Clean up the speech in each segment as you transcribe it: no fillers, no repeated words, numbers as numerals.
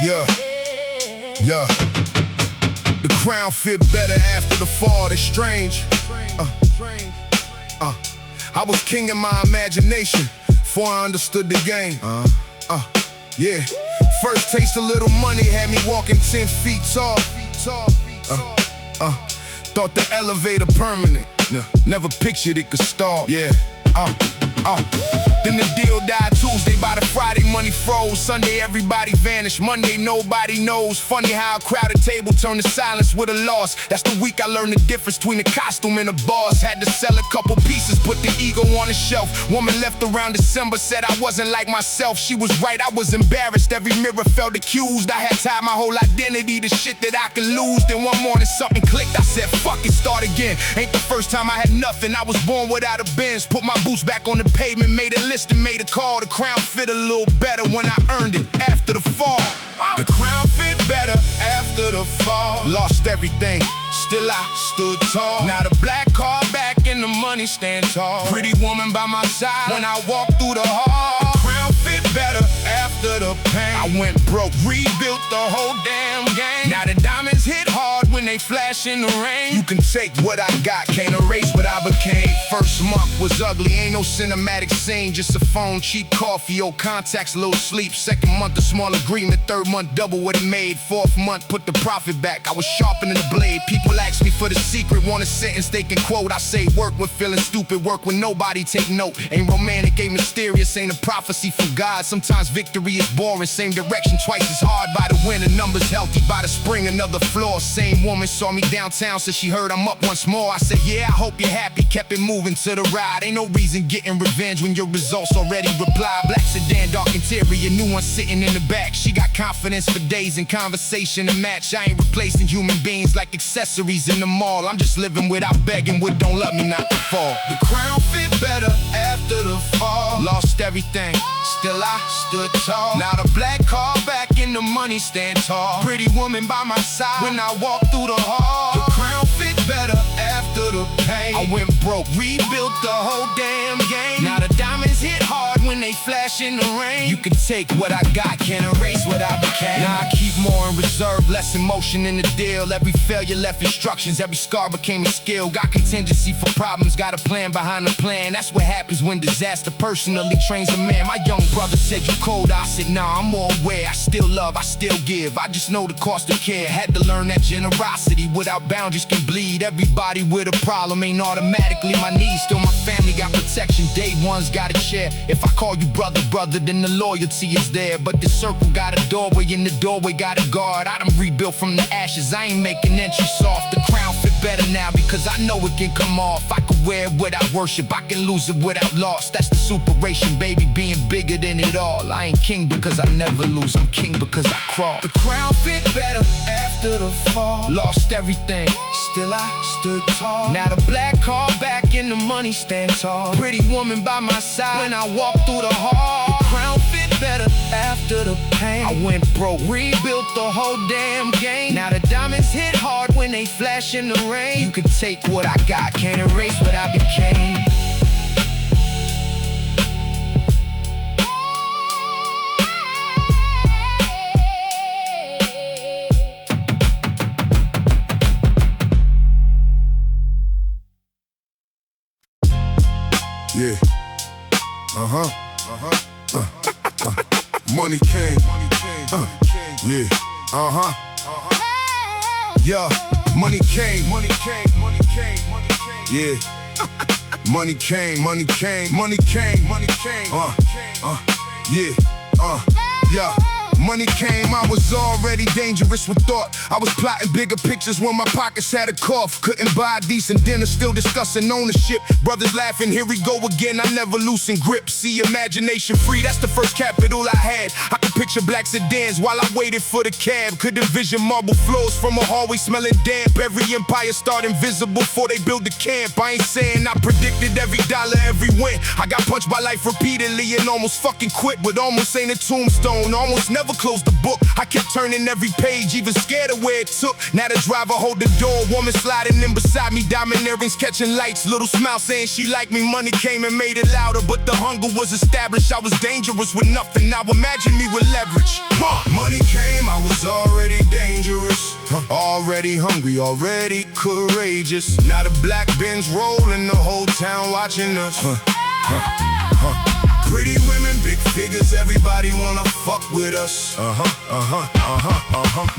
Yeah. Yeah. The crown fit better after the fall. It's strange. I was king in my imagination before I understood the game. Yeah. First taste of little money had me walking 10 feet tall. Thought the elevator permanent. Never pictured it could stall. Yeah. Then the deal died Tuesday, by the Friday money froze. Sunday everybody vanished, Monday nobody knows. Funny how a crowded table turned to silence with a loss. That's the week I learned the difference between a costume and a boss. Had to sell a couple pieces, put the ego on the shelf. Woman left around December, said I wasn't like myself. She was right, I was embarrassed, every mirror felt accused. I had tied my whole identity to shit that I could lose. Then one morning something clicked, I said fuck it, start again. Ain't the first time I had nothing, I was born without a Benz. Put my boots back on the pavement, made a list and made a call. The crown fit a little better when I earned it after the fall. The crown fit better after the fall. Lost everything, still I stood tall. Now the black car back and the money stand tall. Pretty woman by my side when I walk through the hall. The crown fit better after the pain. I went broke, rebuilt the whole damn game. Now the diamonds hit hard when they flash in the rain. You can take what I got, can't erase what I became. First month was ugly, ain't no cinematic scene, just a phone, cheap coffee, old contacts, little sleep. Second month a small agreement, third month double what it made. Fourth month put the profit back, I was sharpening the blade. People ask me for the secret, want a sentence they can quote. I say work when feeling stupid, work when nobody take note. Ain't romantic, ain't mysterious, ain't a prophecy from God. Sometimes victory is boring, same direction twice as hard. By the winter, numbers healthy, by the spring another floor. Same woman saw me downtown, said she heard I'm up once more. I said yeah, I hope you're happy, kept it moving to the ride. Ain't no reason getting revenge when your results already reply. Black sedan, dark interior, new one sitting in the back. She got confidence for days in conversation to match. I ain't replacing human beings like accessories in the mall. I'm just living without begging, what don't love me not to fall. The crown fit better after the fall. Lost everything, still I stood tall. Now the black car back and the money stand tall. Pretty woman by my side when I walk through the hall. The crown fit better after the pain. I went broke, rebuilt the whole damn game. Now the diamonds hit hard when they flash in the rain. You can take what I got, can't erase what I became. Now I keep more in reserve, less emotion in the deal. Every failure left instructions, every scar became a skill. Got contingency for problems, got a plan behind the plan. That's what happens when disaster personally trains a man. My young brother said you cold, I said nah, I'm more aware. I still love, I still give, I just know the cost of care. Had to learn that generosity without boundaries can bleed. Everybody with a problem ain't automatically my needs. Still my family got protection, day one's gotta share. If I call you brother, then the loyalty is there. But the circle got a doorway, and the doorway got a guard. I done rebuilt from the ashes, I ain't making entry soft. The crown fit better now because I know it can come off. I can wear it without worship, I can lose it without loss. That's the superation, baby, being bigger than it all. I ain't king because I never lose, I'm king because I crawl. The crown fit better after the fall. Lost everything, still I stood tall. Now the black car back and the money stand tall. Pretty woman by my side when I walk through the hall. The crown fit better after the pain. I went broke, rebuilt the whole damn game. Now the diamonds hit hard when they flash in the rain. You can take what I got, can't erase what I became. Yeah. Money came. Yeah. Yeah. Money came. Yeah. Money came. Yeah. Money came, I was already dangerous with thought. I was plotting bigger pictures when my pockets had a cough. Couldn't buy a decent dinner, still discussing ownership. Brothers laughing, here we go again, I never loosen grip. See, imagination free, that's the first capital I had. I could picture black sedans while I waited for the cab. Could envision marble floors from a hallway smelling damp. Every empire start invisible before they build the camp. I ain't saying I predicted needed every dollar, every win. I got punched by life repeatedly and almost fucking quit, but almost ain't a tombstone. Almost never closed the book. I kept turning every page, even scared of where it took. Now the driver hold the door, woman sliding in beside me, diamond earrings catching lights, little smile saying she liked me. Money came and made it louder, but the hunger was established. I was dangerous with nothing, now imagine me with leverage. Money came, I was already dangerous, already hungry, already courageous. Now the black Benz rolling, the whole town watching us. Pretty women, big figures, everybody wanna fuck with us.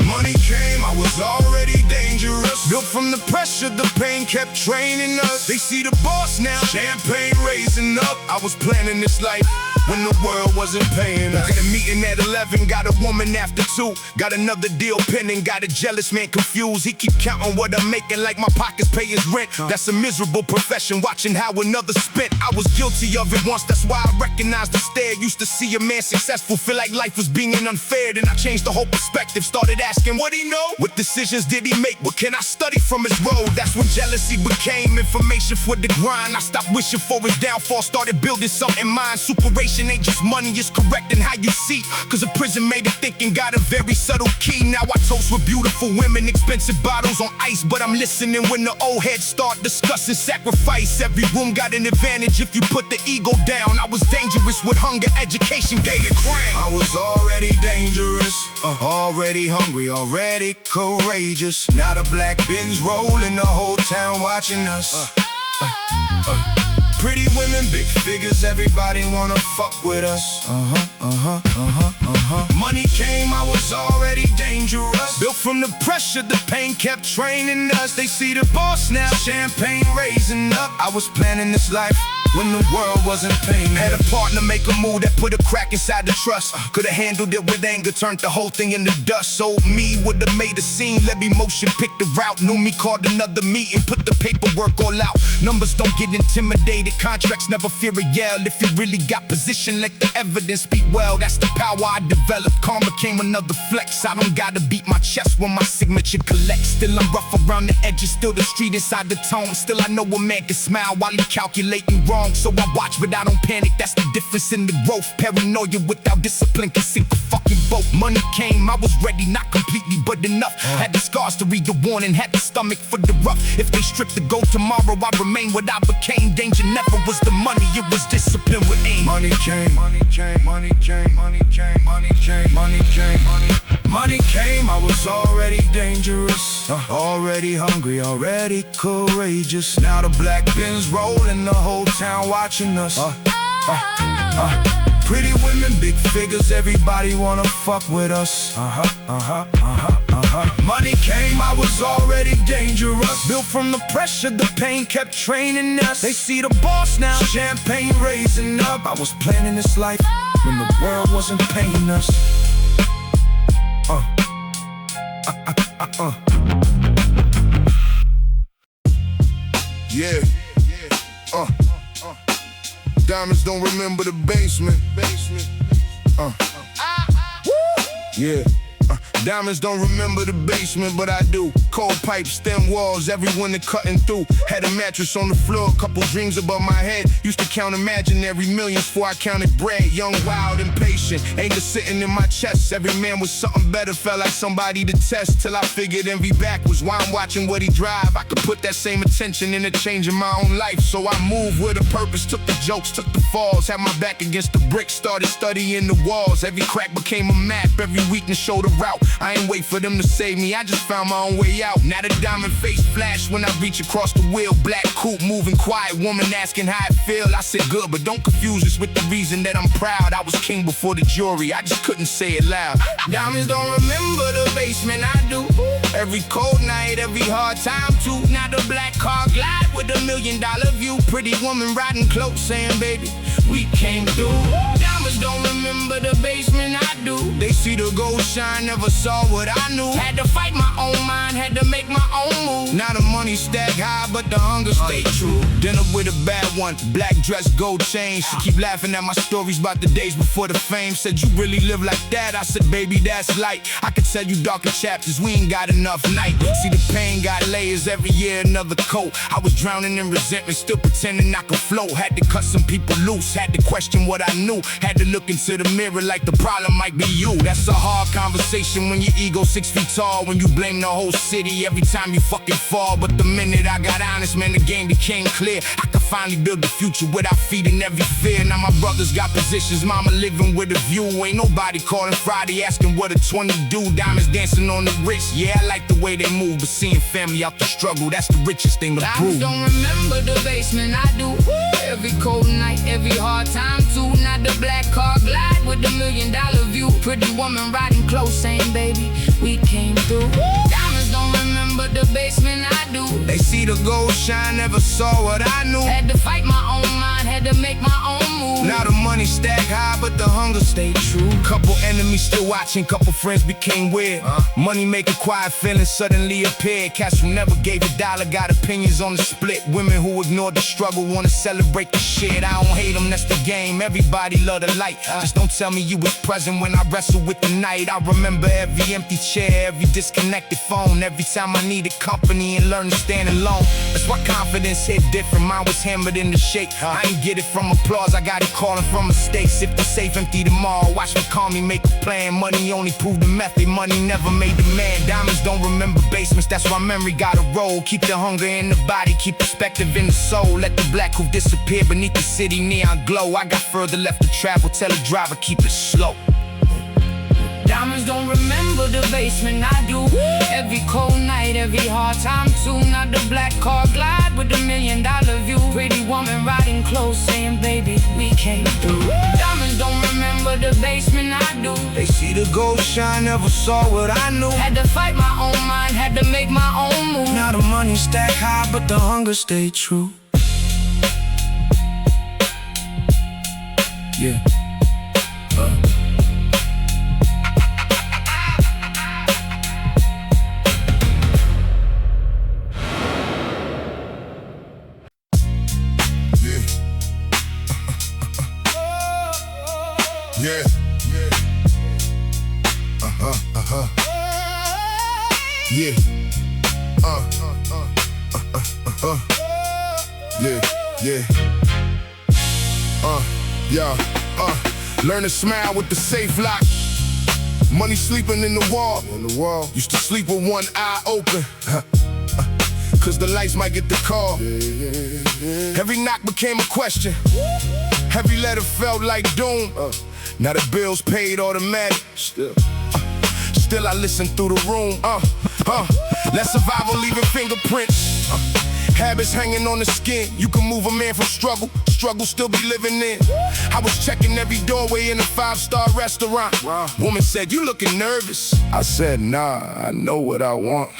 Money came, I was already dangerous. Built from the pressure, the pain kept training us. They see the boss now, champagne raising up. I was planning this life when the world wasn't paying us. Got a meeting at 11, got a woman after 2. Got another deal pending, got a jealous man confused. He keep counting what I'm making like my pockets pay his rent. That's a miserable profession, watching how another spent. I was guilty of it once, that's why I recognized the stare. Used to see a man successful, feel like life was being unfair. Then I changed the whole perspective, started asking what he know. What decisions did he make? What can I study from his road? That's when jealousy became information for the grind. I stopped wishing for his downfall, started building something in mind. Superation ain't just money, it's correcting how you see. Cause a prison made it thinking got a very subtle key. Now I toast with beautiful women, expensive bottles on ice. But I'm listening when the old heads start discussing sacrifice. Every room got an advantage if you put the ego down. I was dangerous with hunger, education gave it crown. I was already dangerous, already hungry, already courageous. Now the black Benz rolling, the whole town watching us. Pretty women, big figures, everybody wanna fuck with us. Money came, I was already dangerous. Built from the pressure, the pain kept training us. They see the boss now, champagne raising up. I was planning this life when the world wasn't paying. Had a partner make a move that put a crack inside the trust. Could've handled it with anger, turned the whole thing into dust. Sold me, would've made a scene, let me motion, pick the route. Knew me, called another meeting, put the paperwork all out. Numbers don't get intimidated, contracts never fear a yell. If you really got position, let the evidence speak well. That's the power I developed. Karma came another flex. I don't gotta beat my chest when my signature collects. Still I'm rough around the edges, still the street inside the tone. Still I know a man can smile while he calculating wrong. So I watch but I don't panic, that's the difference in the growth. Paranoia without discipline can sink a fucking boat. Money came, I was ready, not completely but enough. Had the scars to read the warning, had the stomach for the rough. If they strip the gold tomorrow, I remain what I became. Danger never was the money, it was discipline with aim. Money came, money came, money came, money came, money came, money came, money came, I was already dangerous, already hungry, already courageous. Now the black Benz rolling, the whole town watching us. Pretty women, big figures, everybody wanna fuck with us. Money came, I was already dangerous. Built from the pressure, the pain kept training us. They see the boss now, champagne raising up. I was planning this life when the world wasn't paying us. Yeah. Diamonds don't remember the basement. Yeah. Diamonds don't remember the basement, but I do. Cold pipes, thin walls, every winter cutting through. Had a mattress on the floor, a couple dreams above my head. Used to count imaginary millions before I counted bread. Young, wild, impatient, anger sitting in my chest. Every man was something better, felt like somebody to test. Till I figured envy back was why I'm watching what he drive. I could put that same attention into changing my own life. So I moved with a purpose, took the jokes, took the falls. Had my back against the bricks, started studying the walls. Every crack became a map, every weakness showed a route. I ain't wait for them to save me, I just found my own way out. Now the diamond face flash when I reach across the wheel. Black coupe moving quiet, woman asking how I feel. I said good, but don't confuse this with the reason that I'm proud. I was king before the jury, I just couldn't say it loud. Diamonds don't remember the basement, I do. Every cold night, every hard time too. Now the black car glide with $1 million view. Pretty woman riding close saying baby, we came through. Diamonds don't remember the basement, I do. They see the gold shine, never saw what I knew. Had to fight my own mind, had to make my own move. Now the money stack high, but the hunger stay true. Dinner with a bad one, black dress, gold chain. She keep laughing at my stories about the days before the fame. Said, you really live like that? I said, baby, that's light. I could tell you darker chapters, we ain't got enough night. See, the pain got layers, every year another coat. I was drowning in resentment, still pretending I could float. Had to cut some people loose, had to question what I knew. Had to look into the mirror like the problem might be you. That's a hard conversation when your ego 6 feet tall. When you blame the whole city every time you fucking fall. But the minute I got honest, man, the game became clear. I could finally build the future without feeding every fear. Now my brothers got positions, mama living with a view. Ain't nobody calling Friday asking what a 20 do. Diamonds dancing on the wrist, yeah, I like the way they move. But seeing family out the struggle, that's the richest thing to prove. I don't remember the basement, I do. Every cold night, every hard time too. Not the black car glide with the $1 million view. Pretty woman riding close saying, baby, we came through. Diamonds don't remember the basement, I do. They see the gold shine, never saw what I knew. Had to fight my own mind, had to make my own move. Now the money stack high, but the hunger stayed true. Couple enemies still watching, couple friends became weird. Money make a quiet feeling suddenly appeared. Cats who never gave a dollar got opinions on the split. Women who ignored the struggle wanna celebrate the shit. I don't hate them, that's the game, everybody love the light. Just don't tell me you was present when I wrestled with the night. I remember every empty chair, every disconnected phone. Every time I needed company and learned to stand alone. That's why confidence hit different, mine was hammered in the shake. I ain't get it from applause, I got it calling from mistakes. If the safe empty tomorrow, watch me call me, make a plan. Money only proved the method, money never made the man. Diamonds don't remember basements, that's why memory gotta roll. Keep the hunger in the body, keep perspective in the soul. Let the black who disappear beneath the city neon glow. I got further left to travel, tell the driver keep it slow. Diamonds don't remember the basement, I do. Every cold night, every hard time too. Not the black car glide with the $1 million view. Pretty woman riding close saying, baby, we came through. Diamonds don't remember the basement, I do. They see the gold shine, never saw what I knew. Had to fight my own mind, had to make my own move. Now the money stack high, but the hunger stayed true. Yeah. Yeah. Yeah. Learn to smile with the safe lock. Money sleeping in the wall. Used to sleep with one eye open. Cause the lights might get the call. Every knock became a question. Every letter felt like doom. Now the bills paid automatic. Still I listen through the room. Let survival leaving fingerprints. Habits hanging on the skin. You can move a man from struggle still be living in. I was checking every doorway in a 5-star restaurant. Woman said, you looking nervous. I said, nah, I know what I want.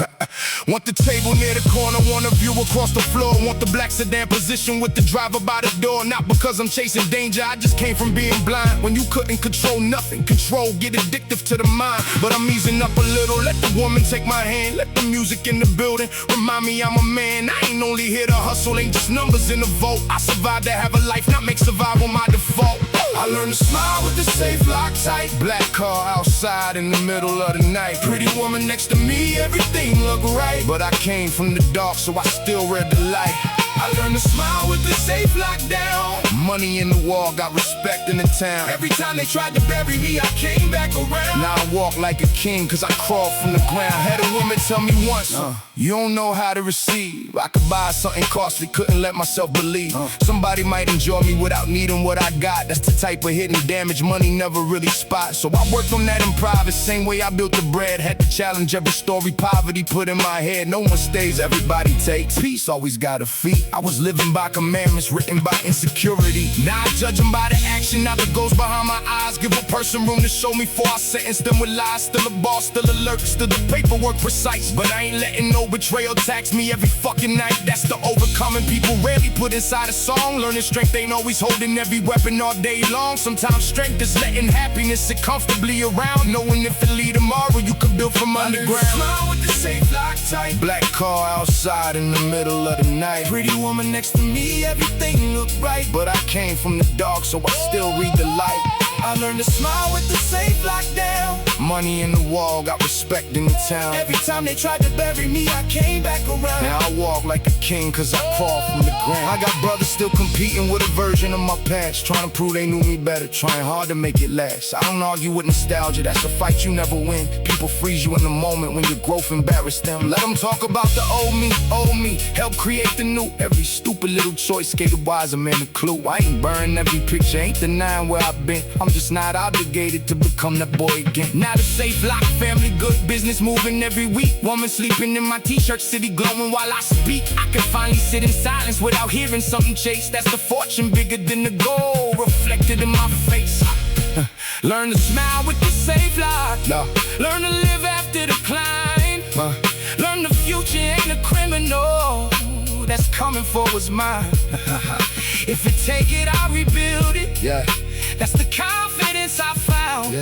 Want the table near the corner, want a view across the floor. Want the black sedan position with the driver by the door. Not because I'm chasing danger, I just came from being blind. When you couldn't control nothing, control get addictive to the mind. But I'm easing up a little, let the woman take my hand. Let the music in the building remind me I'm a man. I ain't only here to hustle, ain't just numbers in the vote. I survived to have a life, not make survival my default. I learned to smile with the safe lock tight. Black car outside in the middle of the night. Pretty woman next to me, everything looked right. But I came from the dark, so I still read the light. I learned to smile with the safe locked down. Money in the wall, got respect in the town. Every time they tried to bury me, I came back around. Now I walk like a king, cause I crawled from the ground. Had a woman tell me once, you don't know how to receive. I could buy something costly, couldn't let myself believe. Somebody might enjoy me without needing what I got. That's the type of hidden damage money never really spots. So I worked on that in private, same way I built the bread. Had to challenge every story poverty put in my head. No one stays, everybody takes. Peace always got a fee. I was living by commandments written by insecurity. Now I judge them by the action, not the ghost behind my eyes. Give a person room to show me before I sentence them with lies. Still a boss, still alert, still the paperwork precise. But I ain't letting no betrayal tax me every fucking night. That's the overcoming people rarely put inside a song. Learning strength ain't always holding every weapon all day long. Sometimes strength is letting happiness sit comfortably around. Knowing if it lead tomorrow, you can build from underground. Smile with the safe lock tight. Black car outside in the middle of the night. Pretty woman next to me, everything look right, but I came from the dark, so I still read the light. I learned to smile with the safe lockdown. Money in the wall, got respect in the town. Every time they tried to bury me, I came back around. Now I walk like a king, cause I crawl from the ground. I got brothers still competing with a version of my past, trying to prove they knew me better, trying hard to make it last. I don't argue with nostalgia, that's a fight you never win. People freeze you in the moment when your growth embarrassed them. Let them talk about the old me, help create the new. Every stupid little choice gave the wiser man a clue. I ain't burning every picture, ain't denying where I've been. I'm just not obligated to become that boy again. Now the safe lock, family good, business moving every week. Woman sleeping in my t-shirt, city glowing while I speak. I can finally sit in silence without hearing something chase. That's the fortune bigger than the gold, reflected in my face. Learn to smile with the safe lock. Learn to live after the climb. Learn the future ain't a criminal that's coming for what's mine. If it take it, I'll rebuild it. That's the confidence I found.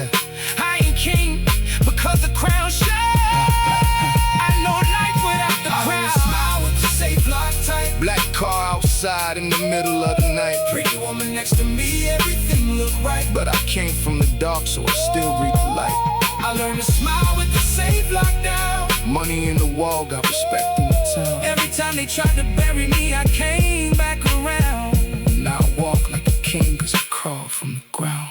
I ain't king because the crown shines. I know life without the crown. I smile with the safe lock tight. Black car outside in the middle of the night. Pretty woman next to me, everything look right. But I came from the dark, so I still read the light. I learned to smile with the safe lockdown. Money in the wall, got respect in the town. Every time they tried to bury me, I came back around. Now I walk like a king, cause I crawl from the ground.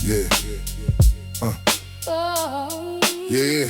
Yeah. Yeah.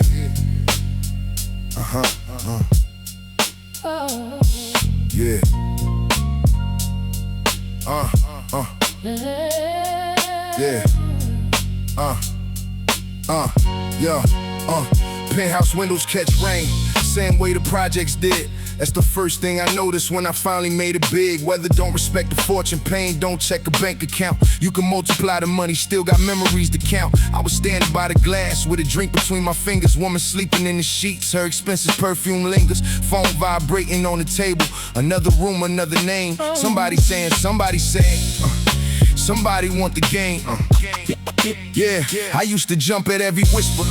Penthouse windows catch rain, same way the projects did. That's the first thing I noticed when I finally made it big. Weather don't respect the fortune, pain don't check a bank account. You can multiply the money, still got memories to count. I was standing by the glass with a drink between my fingers. Woman sleeping in the sheets, her expensive perfume lingers. Phone vibrating on the table, another room, another name. Somebody saying, somebody want the game. Yeah, I used to jump at every whisper,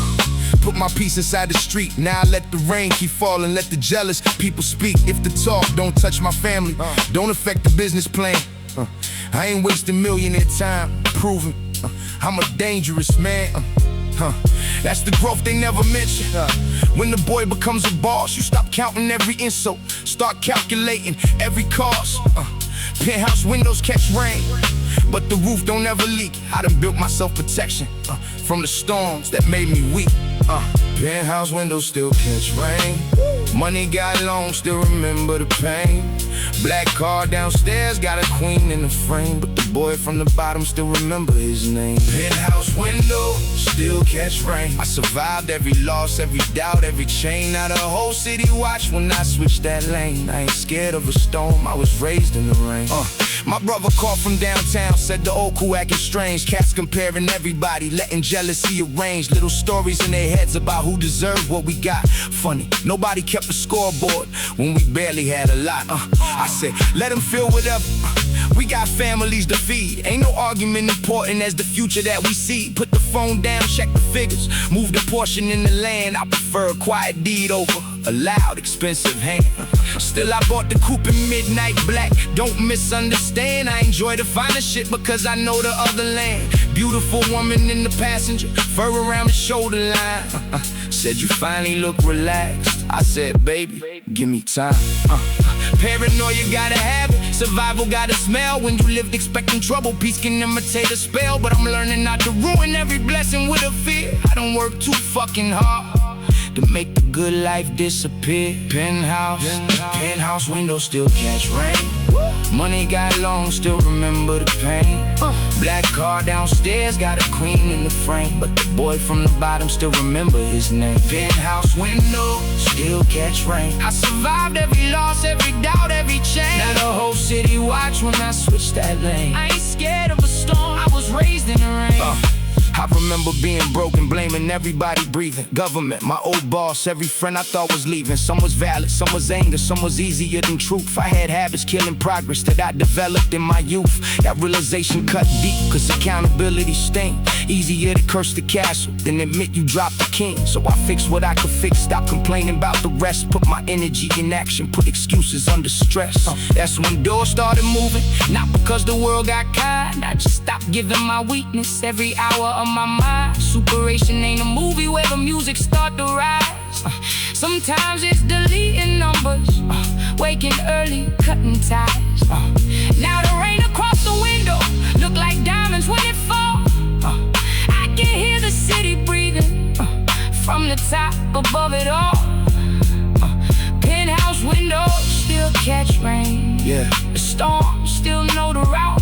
put my piece inside the street. Now I let the rain keep falling, let the jealous people speak. If the talk don't touch my family, don't affect the business plan. I ain't wasting millionaire time proving I'm a dangerous man. That's the growth they never mention. When the boy becomes a boss, you stop counting every insult, start calculating every cost. Penthouse windows catch rain, but the roof don't ever leak. I done built myself protection from the storms that made me weak. Penthouse windows still catch rain. Money got long, still remember the pain. Black car downstairs, got a queen in the frame, but the boy from the bottom still remember his name. Penthouse window, still catch rain. I survived every loss, every doubt, every chain. Now the whole city watch when I switch that lane. I ain't scared of a storm, I was raised in the rain. My brother called from downtown, said the old cool acting strange. Cats comparing everybody, letting jealousy arrange. Little stories in their heads about who deserved what we got. Funny, nobody kept a scoreboard when we barely had a lot. I said, let them feel whatever. We got families to feed. Ain't no argument important as the future that we see. Put the phone down, check the figures, move the portion in the land. I prefer a quiet deed over a loud, expensive hand. Still I bought the coupe in midnight black. Don't misunderstand, I enjoy the finer shit because I know the other land. Beautiful woman in the passenger, fur around the shoulder line. Said you finally look relaxed. I said, baby, give me time. Paranoia gotta have it, survival gotta smell. When you lived expecting trouble, peace can imitate a spell. But I'm learning not to ruin every blessing with a fear. I don't work too fucking hard to make the good life disappear. Penthouse windows still catch rain. Money got long, still remember the pain. Black car downstairs, got a queen in the frame, but the boy from the bottom still remember his name. Penthouse window, still catch rain. I survived every loss, every doubt, every chain. Now the whole city watch when I switch that lane. I ain't scared of a storm, I was raised in the rain. I remember being broken, blaming everybody breathing. Government, my old boss, every friend I thought was leaving. Some was valid, some was anger, some was easier than truth. I had habits killing progress that I developed in my youth. That realization cut deep, cause accountability sting. Easier to curse the castle than admit you dropped the king. So I fixed what I could fix, stop complaining about the rest. Put my energy in action, put excuses under stress. That's when doors started moving, not because the world got kind. I just stopped giving my weakness every hour of my mind. Superation ain't a movie where the music start to rise. Sometimes it's deleting numbers, waking early, cutting ties. Now the rain across the window look like diamonds when it falls. I can hear the city breathing from the top above it all. Penthouse windows still catch rain. Yeah. The storm still know the route.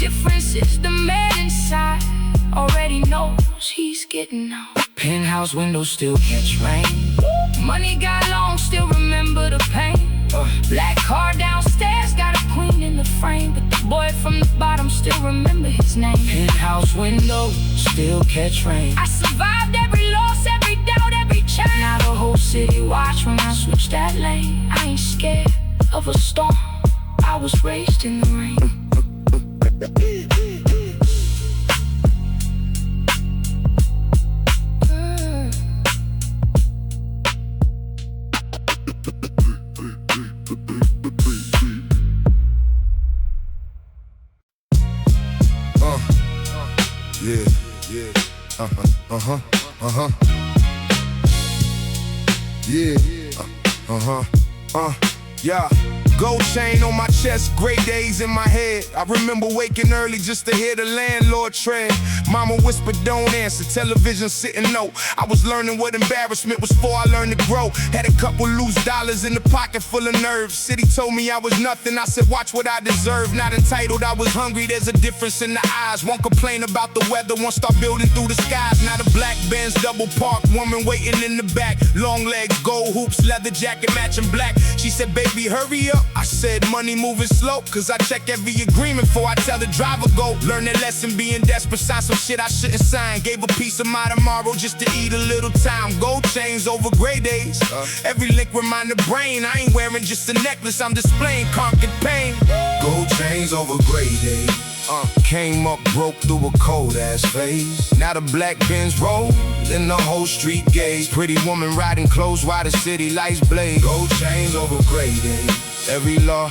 Difference is the man inside already knows he's getting out. Penthouse windows still catch rain. Money got long, still remember the pain. Black car downstairs, got a queen in the frame, but the boy from the bottom still remember his name. Penthouse windows still catch rain. I survived every loss, every doubt, every change. Now the whole city watch when I switch that lane. I ain't scared of a storm, I was raised in the rain. Yeah. Gold chain on my chest, gray days in my head. I remember waking early just to hear the landlord tread. Mama whispered, don't answer, television sitting no. I was learning what embarrassment was for, I learned to grow. Had a couple loose dollars in the pocket full of nerves. City told me I was nothing, I said watch what I deserve. Not entitled, I was hungry, there's a difference in the eyes. Won't complain about the weather, won't start building through the skies. Now the black Benz double parked, woman waiting in the back. Long legs, gold hoops, leather jacket matching black. She said, baby, hurry up. I said, money moving slow, cause I check every agreement before I tell the driver go. Learn that lesson, being desperate, sign some shit I shouldn't sign. Gave a piece of my tomorrow just to eat a little time. Gold chains over gray days. Every link remind the brain I ain't wearing just a necklace, I'm displaying conquered pain. Gold chains over gray days. Came up broke through a cold ass phase. Now the black Benz roll in the whole street gaze. Pretty woman riding close while the city lights blaze. Gold chains over gray days. Every law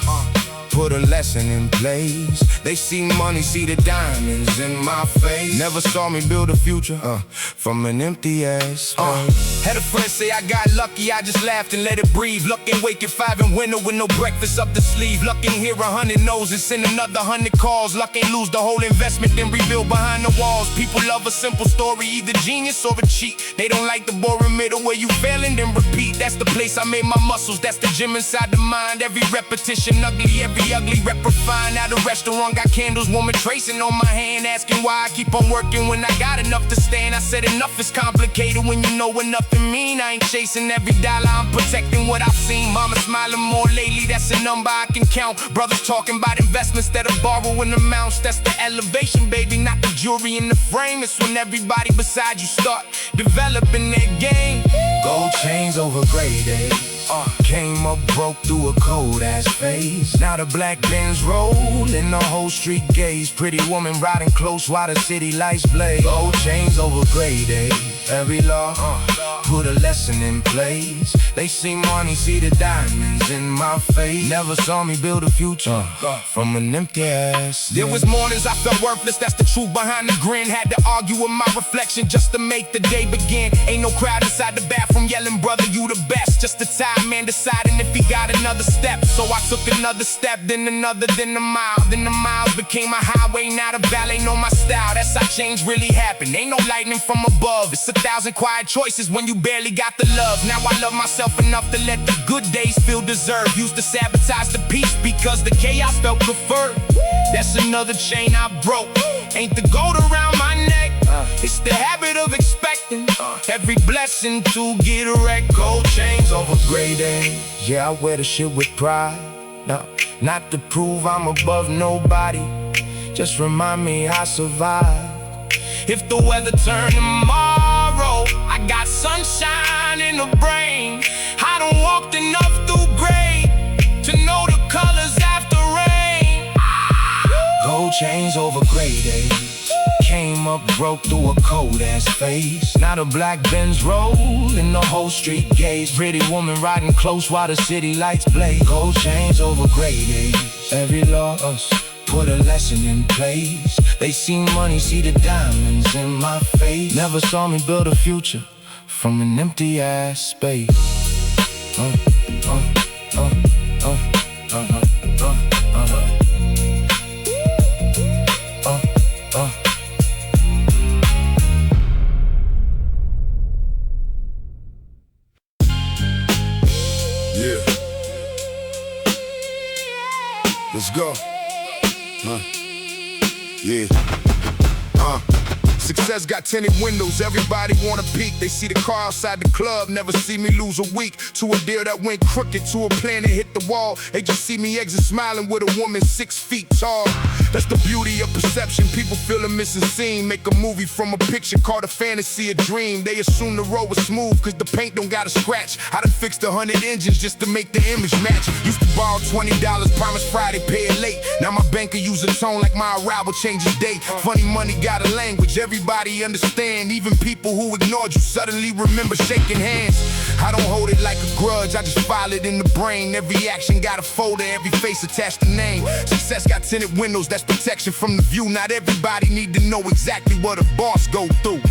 put a lesson in place. They see money, see the diamonds in my face. Never saw me build a future from an empty ass space. Had a friend say I got lucky, I just laughed and let it breathe. Luck and wake at 5 in winter with no breakfast up the sleeve. Luck ain't hear 100 no's and send another 100 calls. Luck ain't lose the whole investment, then rebuild behind the walls. People love a simple story, either genius or a cheat. They don't like the boring middle where you fail and then repeat. That's the place I made my muscles, that's the gym inside the mind. Every repetition ugly, every ugly rep refined. Now the restaurant got candles, woman tracing on my hand, asking why I keep on working when I got enough to stand. I said enough is complicated when you know what nothing mean. I ain't chasing every dollar, I'm protecting what I've seen. Mama smiling more lately, that's a number I can count. Brothers talking about investments that are borrowing amounts. That's the elevation, baby, not the jewelry in the frame. It's when everybody beside you start developing their game. Gold chains over gray days. Came up broke through a cold ass phase. Now the black Benz roll in the whole street gaze. Pretty woman riding close while the city lights blaze. Gold chains over gray days. Every law put a lesson in place. They see money, see the diamonds in my face. Never saw me build a future from an empty ass. There was mornings I felt worthless, that's the truth behind the grin. Had to argue with my reflection just to make the day begin. Ain't no crowd inside the bathroom yelling, brother, you the best. Just the time man deciding if he got another step. So I took another step, then another, then a mile. Then the miles became a highway, now the valet know my style. That's how change really happened. Ain't no lightning from above. It's 1,000 quiet choices when you barely got the love. Now I love myself enough to let the good days feel deserved. Used to sabotage the peace because the chaos felt preferred. That's another chain I broke. Ain't the gold around my neck, it's the habit of expecting every blessing to get wrecked. Gold chains over gray days. Yeah, I wear the shit with pride. No, not to prove I'm above nobody, just remind me I survived. If the weather turn tomorrow, I got sunshine in the brain. I don't walk enough through gray to know the colors after rain. Gold chains over gray days. Came up broke through a cold ass face. Now the black Benz roll in the whole street gaze. Pretty woman riding close while the city lights blaze. Gold chains over gray days. Every loss put a lesson in place. They see money, see the diamonds in my face. Never saw me build a future from an empty ass space. Yeah. Let's go. Yeah. Success got tinted windows, everybody wanna peek. They see the car outside the club, never see me lose a week. To a deal that went crooked, to a plan that hit the wall. They just see me exit smiling with a woman 6 feet tall. That's the beauty of perception, people feel a missing scene. Make a movie from a picture called a fantasy, a dream. They assume the road was smooth, cause the paint don't got a scratch. I done fixed 100 engines just to make the image match. Used to borrow $20, promise Friday, pay it late. Now my banker use a tone like my arrival changes date. Funny money got a language, everybody understand. Even people who ignored you suddenly remember shaking hands. I don't hold it like a grudge, I just file it in the brain. Every action got a folder, every face attached a name. Success got tinted windows, that's protection from the view. Not everybody need to know exactly what a boss go through.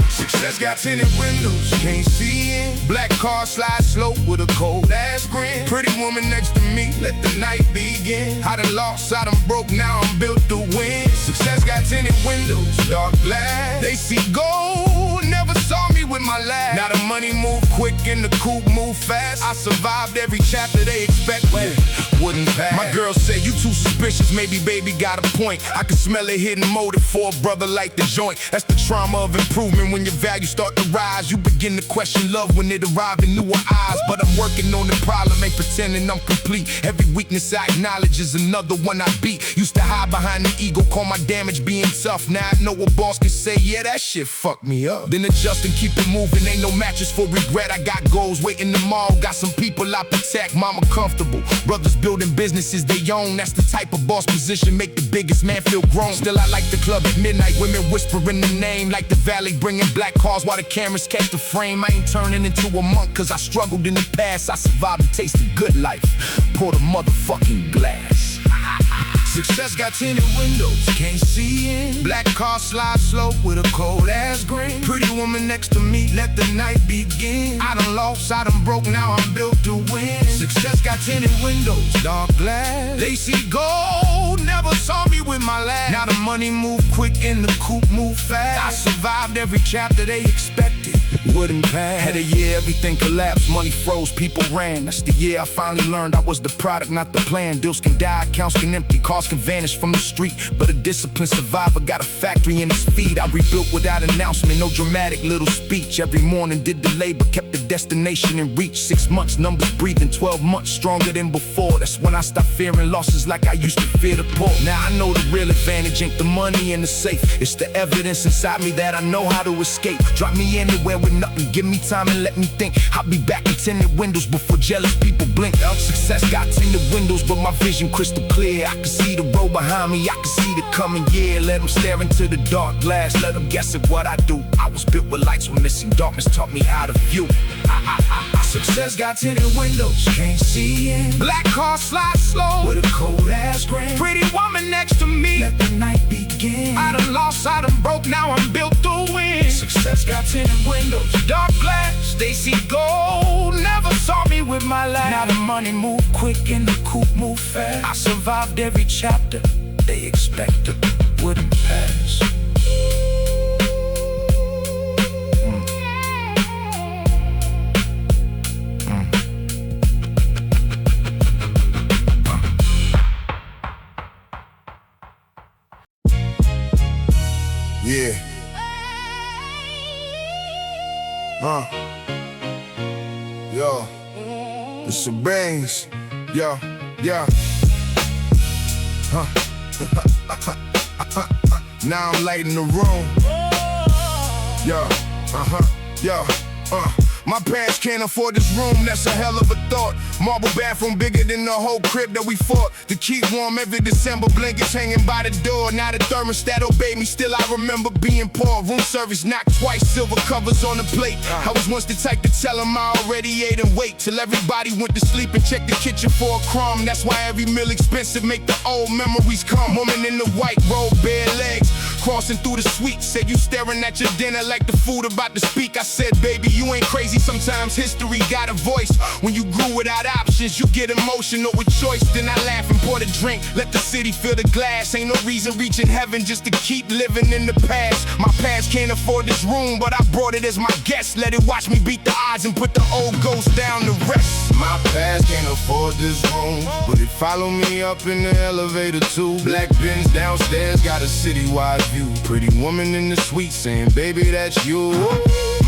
Success got tinted windows, can't see in. Black car slide slow with a cold ass grin. Pretty woman next to me, let the night begin. I done lost, I done broke, now I'm built to win. Success got tinted windows, dark glass. They see gold, never saw me with my last. Now the money move quick and the coupe move fast. I survived every chapter they expect, wouldn't pass. My girl say you too suspicious, maybe baby got a point. I can smell a hidden motive for a brother like the joint. That's the trauma of improvement. When your values start to rise, you begin to question love when it arrives in newer eyes. But I'm working on the problem, ain't pretending I'm complete. Every weakness I acknowledge is another one I beat. Used to hide behind the ego, call my damage being tough. Now I know a boss can say, yeah, that shit fucked me up. Then adjust and keep it moving, ain't no matches for regret. I got goals waiting tomorrow, got some people I protect. Mama comfortable, brothers building businesses they own. That's the type of boss position, make the biggest man feel grown. Still I like the club at midnight, women whispering the name. Like the valley bringing black cars while the cameras catch the frame. I ain't turning into a monk cause I struggled in the past. I survived and tasted good life, pour the motherfucking glass. Success got tinted windows, can't see in. Black car slide slow with a cold ass grin. Pretty woman next to me, let the night begin. I done lost, I done broke, now I'm built to win. Success got tinted windows, dark glass. They see gold, never saw me with my last. Now the money move quick and the coupe move fast. I survived every chapter they expected, wouldn't pass. Had a year everything collapsed, money froze, people ran. That's the year I finally learned I was the product, not the plan. Deals can die, accounts can empty, cars can vanish from the street. But a disciplined survivor got a factory in his feet. I rebuilt without announcement, no dramatic little speech. Every morning did the labor, kept the destination in reach. 6 months, numbers breathing, 12 months stronger than before. That's when I stopped fearing losses like I used to fear the poor. Now I know the real advantage ain't the money in the safe. It's the evidence inside me that I know how to escape. Drop me anywhere with nothing, give me time and let me think. I'll be back in tinted windows before jealous people blink. Success got tinted windows, but my vision crystal clear. I can see the road behind me, I can see the coming year. Let them stare into the dark glass, let them guess at what I do. I was built with lights when missing darkness taught me how to view. Success got tinted windows, can't see in. Black car slide slow with a cold ass grin. Pretty woman next to me, let the night begin. I done lost, I done broke, now I'm built to win. Success got tinted windows, dark glass. They see gold, never saw me with my last. Now the money move quick and the coupe move fast. I survived every chapter they expected wouldn't pass. Yeah. Yo. It's the brains. Yo. Now I'm lighting the room. My parents can't afford this room, that's a hell of a thought. Marble bathroom bigger than the whole crib that we fought. To keep warm every December, blankets hanging by the door. Now the thermostat obeyed me, still I remember being poor. Room service knocked twice, silver covers on the plate. I was once the type to tell them I already ate and wait till everybody went to sleep and check the kitchen for a crumb. That's why every meal expensive, make the old memories come. Woman in the white robe, bare legs, crossing through the suite. Said you staring at your dinner like the food about to speak. I said, baby, you ain't crazy. Sometimes history got a voice. When you grew without options, you get emotional with choice. Then I laugh and pour the drink, let the city fill the glass. Ain't no reason reaching heaven just to keep living in the past. My past can't afford this room, but I brought it as my guest. Let it watch me beat the odds and put the old ghost down to rest. My past can't afford this room, but it follow me up in the elevator too. Black Benz downstairs got a citywide view. Pretty woman in the suite saying, baby, that's you.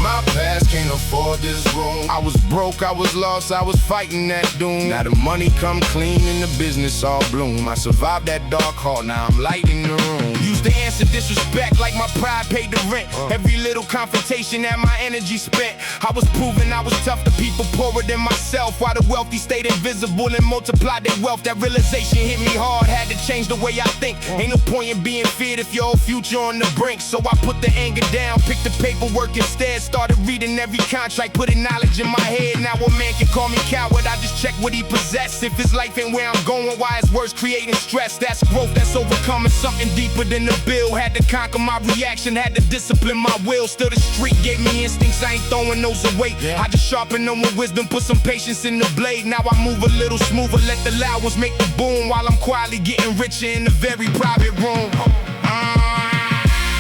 My past can't afford this room. I was broke, I was lost, I was fighting that doom. Now the money come clean and the business all bloom. I survived that dark heart, now I'm lighting the room. Used to answer disrespect like my pride paid the rent. Every little confrontation had my energy spent. I was proving I was tough to people poorer than myself, while the wealthy stayed invisible and multiplied their wealth. That realization hit me hard, had to change the way I think. Ain't no point in being feared if your whole future on the brink. So I put the anger down, picked the paperwork instead. Started reading every contract, putting knowledge in my head. Now a man can call me coward, I just check what he possessed. If his life ain't where I'm going, why his words creating stress? That's growth, that's overcoming something deeper than the bill. Had to conquer my reaction, had to discipline my will. Still the street gave me instincts, I ain't throwing those away. I just sharpen them with wisdom, put some patience in the blade. Now I move a little smoother, let the loud ones make the boom, while I'm quietly getting richer in a very private room.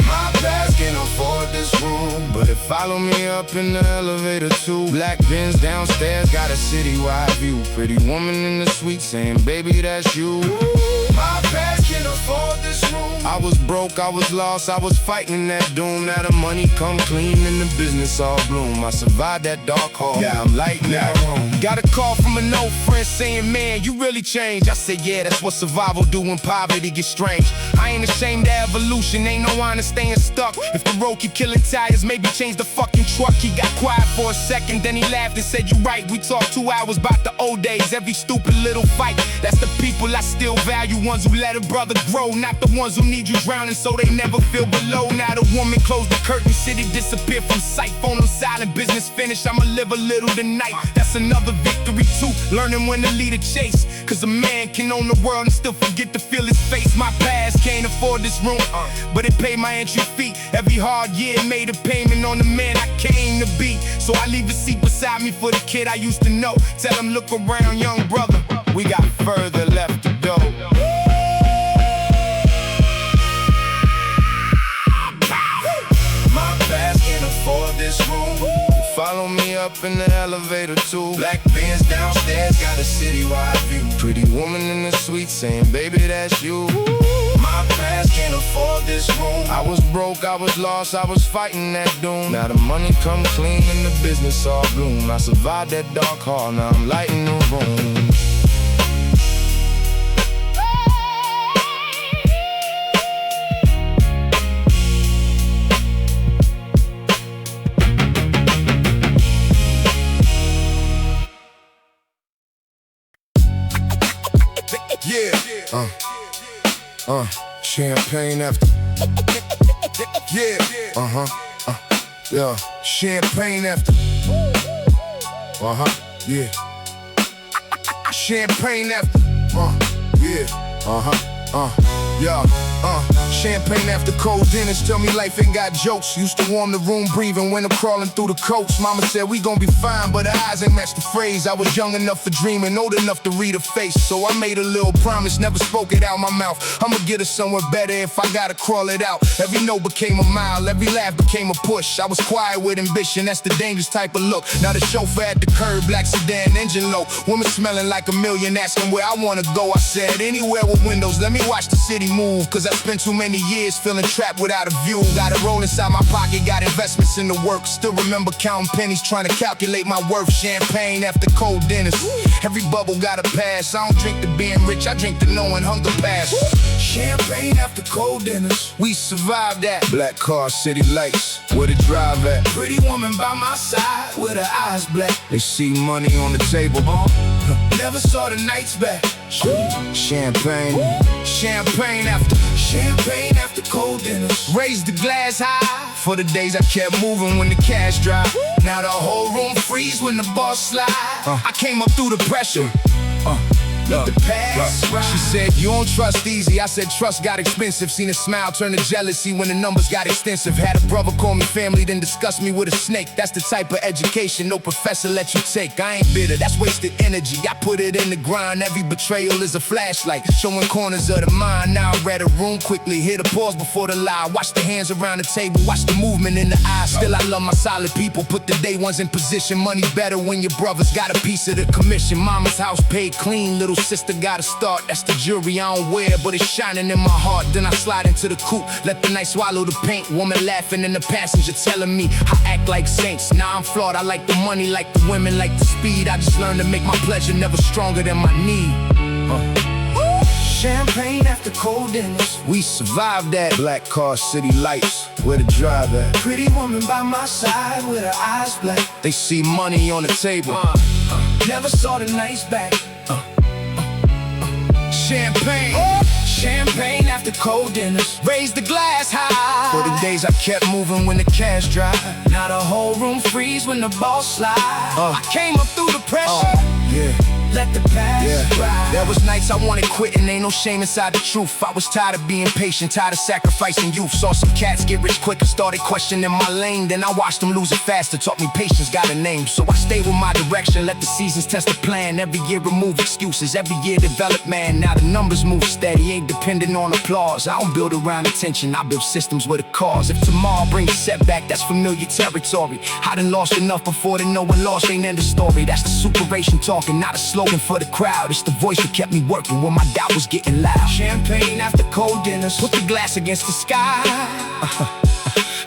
My past can't afford this room, but it follow me up in the elevator too. Black Benz downstairs got a citywide view. Pretty woman in the suite saying, baby, that's you. My past can't afford this room. I was broke, I was lost, I was fighting that doom. Now the money come clean and the business all bloom. I survived that dark hall, yeah, I'm lighting that room. Got a call from an old friend saying, man, you really changed. I said, yeah, that's what survival do when poverty gets strange. I ain't ashamed of evolution, ain't no honest staying stuck. If the road keep killing tires, maybe change the fucking truck. He got quiet for a second, then he laughed and said, you right. We talked 2 hours about the old days, every stupid little fight. That's the people I still value, ones who let a brother grow, not the ones who need you drowning so they never feel below. Now the woman closed the curtain, city disappeared from sight. Phone on silent, business finished, I'ma live a little tonight. That's another victory too, learning when to lead a chase. Cause a man can own the world and still forget to feel his face. My past can't afford this room, but it paid my entry fee. Every hard year made a payment on the man I came to be. So I leave a seat beside me for the kid I used to know. Tell him look around, young brother, we got further left to go. My past can't afford this room. Follow me up in the elevator too. Black Benz downstairs got a citywide view. Pretty woman in the suite saying, baby, that's you. My past can't afford this room. I was broke, I was lost, I was fighting that doom. Now the money come clean and the business all bloom. I survived that dark hall, now I'm lighting the room. Champagne after. Yeah, champagne after. Yeah. Champagne after. Champagne after cold dinners. Tell me life ain't got jokes. Used to warm the room, breathing when I'm crawling through the coats. Mama said we gon' be fine, but her eyes ain't matched the phrase. I was young enough for dreaming, old enough to read her face. So I made a little promise, never spoke it out my mouth. I'ma get her somewhere better if I gotta crawl it out. Every note became a mile, every laugh became a push. I was quiet with ambition, that's the dangerous type of look. Now the chauffeur at the curb, black sedan, engine low. Woman smelling like a million, asking where I wanna go. I said anywhere with windows, let me watch the city move. Cause I spent too many many years feeling trapped without a view. Got a roll inside my pocket, got investments in the work. Still remember counting pennies, trying to calculate my worth. Champagne after cold dinners, every bubble got a pass. I don't drink to being rich, I drink to knowing hunger pass. Champagne after cold dinners, we survived that. Black car, city lights, where the drive at. Pretty woman by my side, with her eyes black. They see money on the table, never saw the nights back. Champagne, champagne after cold dinners. Raise the glass high for the days I kept moving when the cash dry. Now the whole room freeze when the boss slide. I came up through the pressure. Let the past ride. She said, you don't trust easy. I said, trust got expensive. Seen a smile turn to jealousy when the numbers got extensive. Had a brother call me family, then discuss me with a snake. That's the type of education no professor let you take. I ain't bitter, that's wasted energy. I put it in the grind. Every betrayal is a flashlight, showing corners of the mind. Now I read a room quickly, hit a pause before the lie. Watch the hands around the table, watch the movement in the eyes. Still I love my solid people, put the day ones in position. Money better when your brothers got a piece of the commission. Mama's house paid clean, little sister gotta start. That's the jewelry I don't wear, but it's shining in my heart. Then I slide into the coupe, let the night swallow the paint. Woman laughing in the passenger, telling me I act like saints. Now I'm flawed, I like the money, like the women, like the speed. I just learned to make my pleasure never stronger than my need. Champagne after cold dinners, we survived that. Black car, city lights, where the drive at. Pretty woman by my side with her eyes black. They see money on the table, never saw the nights back. Champagne, champagne after cold dinners. Raise the glass high for the days I kept moving when the cash dry. Now the whole room freeze when the boss slide. I came up through the pressure. Let the past ride. There was nights I wanted quitting, ain't no shame inside the truth. I was tired of being patient, tired of sacrificing youth. Saw some cats get rich quick and started questioning my lane. Then I watched them lose it faster, taught me patience got a name. So I stayed with my direction, let the seasons test the plan. Every year remove excuses, every year develop man. Now the numbers move steady, ain't dependent on applause. I don't build around attention, I build systems with a cause. If tomorrow brings a setback, that's familiar territory. I done lost enough before to know when lost ain't end of story. That's the superation talking, not a slogan for the crowd. It's the voice that kept me working when my doubt was getting loud. Champagne after cold dinners, put the glass against the sky.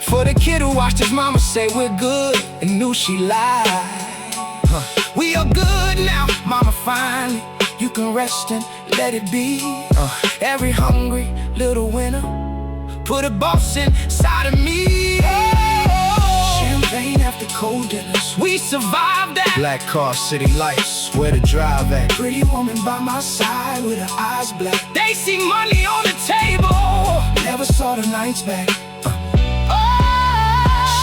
For the kid who watched his mama say we're good and knew she lied. We are good now, mama, finally. You can rest and let it be. Every hungry little winner put a boss inside of me. Champagne after cold dinners, we survived that. Black car, city lights, where the drive at. Pretty woman by my side with her eyes black. They see money on the table, never saw the nights back.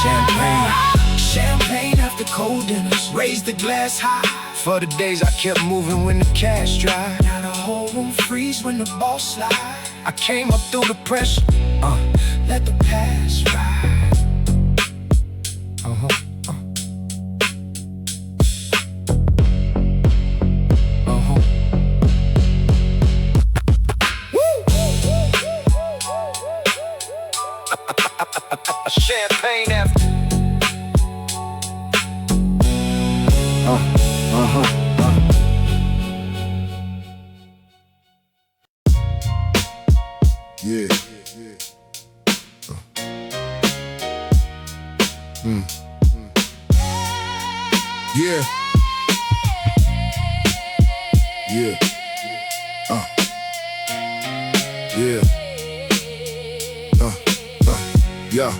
Champagne, champagne after cold dinners. Raise the glass high for the days I kept moving when the cash dry. Now the whole room freeze when the boss slide. I came up through the pressure, let the past ride. Champagne after. Yeah. Yeah. Yeah. Yeah.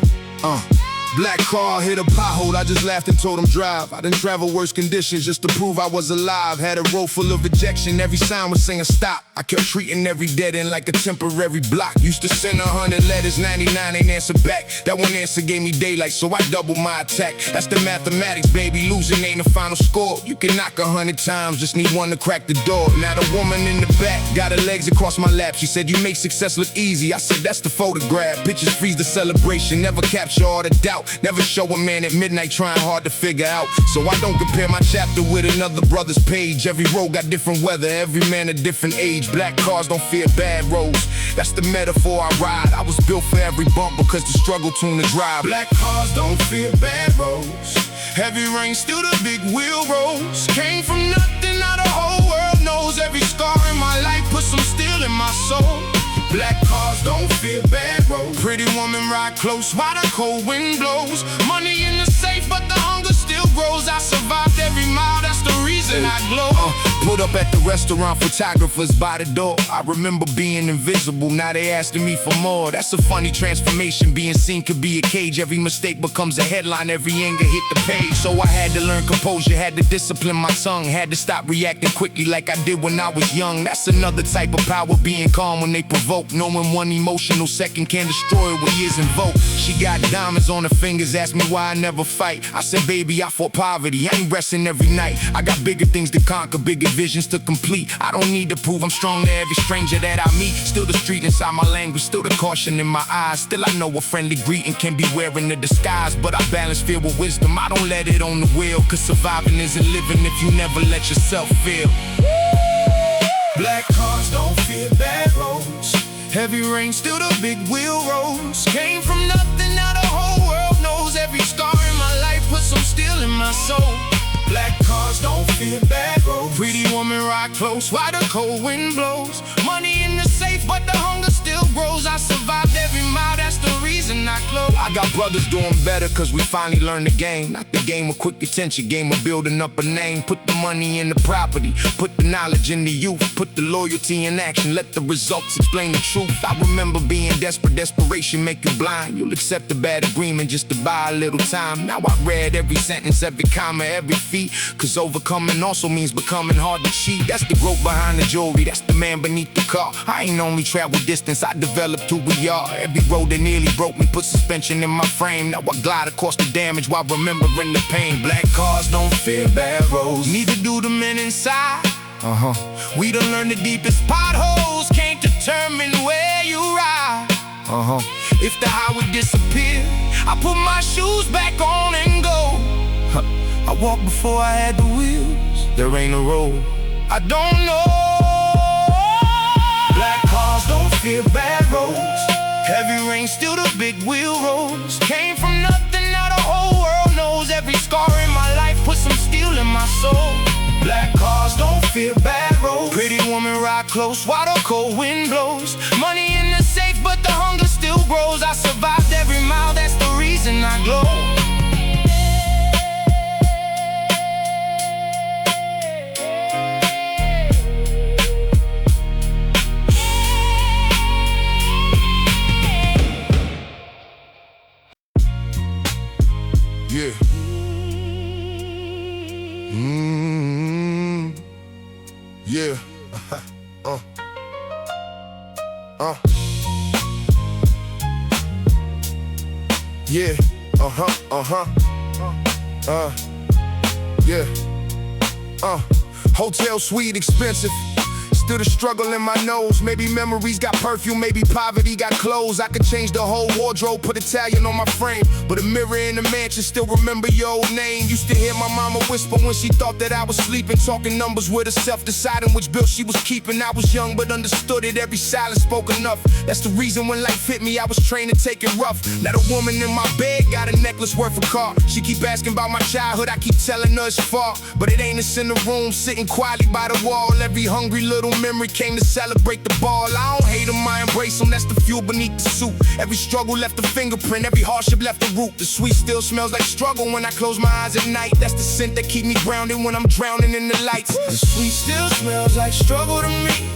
Black car hit a pothole, I just laughed and told him drive. I done travel worse conditions just to prove I was alive. Had a row full of rejection, every sign was saying stop. I kept treating every dead end like a temporary block. Used to send 100 letters, 99 ain't answer back. That one answer gave me daylight, so I doubled my attack. That's the mathematics, baby, losing ain't the final score. You can knock 100 times, just need one to crack the door. Now the woman in the back got her legs across my lap. She said, you make success look easy. I said, that's the photograph. Pictures freeze the celebration, never capture all the doubt. Never show a man at midnight trying hard to figure out. So I don't compare my chapter with another brother's page. Every road got different weather, every man a different age. Black cars don't fear bad roads, that's the metaphor I ride. I was built for every bump because the struggle tuned the drive. Black cars don't fear bad roads, heavy rain, still the big wheel rolls. Came from nothing, now the whole world knows. Every scar in my life put some steel in my soul. Black cars don't fear bad roads. Pretty woman ride close while the cold wind blows. Money in the safe, but the hunger still grows. I survived every mile, that's the reason I glow. Put up at the restaurant, photographers by the door. I remember being invisible, now they asking me for more. That's a funny transformation, being seen could be a cage. Every mistake becomes a headline, every anger hit the page. So I had to learn composure, had to discipline my tongue, had to stop reacting quickly like I did when I was young. That's another type of power, being calm when they provoke. Knowing one emotional second can destroy what years invoke. She got diamonds on her fingers, asked me why I never fight. I said, baby, I fought poverty, I ain't resting every night. I got bigger things to conquer, bigger visions to complete. I don't need to prove I'm strong to every stranger that I meet. Still the street inside my language, still the caution in my eyes. Still I know a friendly greeting can be wearing a disguise. But I balance fear with wisdom, I don't let it on the wheel. Cause surviving isn't living if you never let yourself feel. Black cars don't fear bad roads. Heavy rain, still the big wheel rolls. Came from nothing, now the whole world knows. Every scar in my life put some steel in my soul. Black cars don't fear bad roads. Pretty woman ride close while the cold wind blows. Money in the safe, but the hunger still grows. I survived every mile, that's the reason I close. I got brothers doing better cause we finally learned the game. Not the game of quick attention, game of building up a name. Put the money in the property, put the knowledge in the youth. Put the loyalty in action, let the results explain the truth. I remember being desperate, desperation make you blind. You'll accept a bad agreement just to buy a little time. Now I read every sentence, every comma, every feat. Cause overcoming also means becoming hard to cheat. That's the growth behind the jewelry, that's the man beneath the car. I ain't only traveled distance, I developed who we are. Every road that nearly broke me put suspension in my frame. Now I glide across the damage while remembering the pain. Black cars don't fear bad roads, neither do the men inside. We done learned the deepest potholes can't determine where you ride. If the highway disappeared, I put my shoes back on and go. I walked before I had the wheels, there ain't a road I don't know. Black cars don't fear bad roads. Heavy rain, still the big wheel rolls. Came from nothing, now the whole world knows. Every scar in my life put some steel in my soul. Black cars don't fear bad roads. Pretty woman ride close while the cold wind blows. Money in the safe, but the hunger still grows. I survived every mile, that's the reason I glow. Yeah. Yeah. Yeah. Yeah. Hotel suite expensive. Still the struggle in my nose. Maybe memories got perfume, maybe poverty got clothes. I could change the whole wardrobe, put Italian on my frame. But a mirror in the mansion still remember your old name. Used to hear my mama whisper when she thought that I was sleeping. Talking numbers with herself, deciding which bill she was keeping. I was young but understood it, every silence spoke enough. That's the reason when life hit me, I was trained to take it rough. Now the woman in my bed got a necklace worth a car. She keep asking about my childhood, I keep telling her it's far. But it ain't us in the room, sitting quietly by the wall. Every hungry little memory came to celebrate the ball. I don't hate them, I embrace them, that's the fuel beneath the suit. Every struggle left a fingerprint, every hardship left a root. The sweet still smells like struggle when I close my eyes at night. That's the scent that keep me grounded when I'm drowning in the lights. The sweet still smells like struggle to me,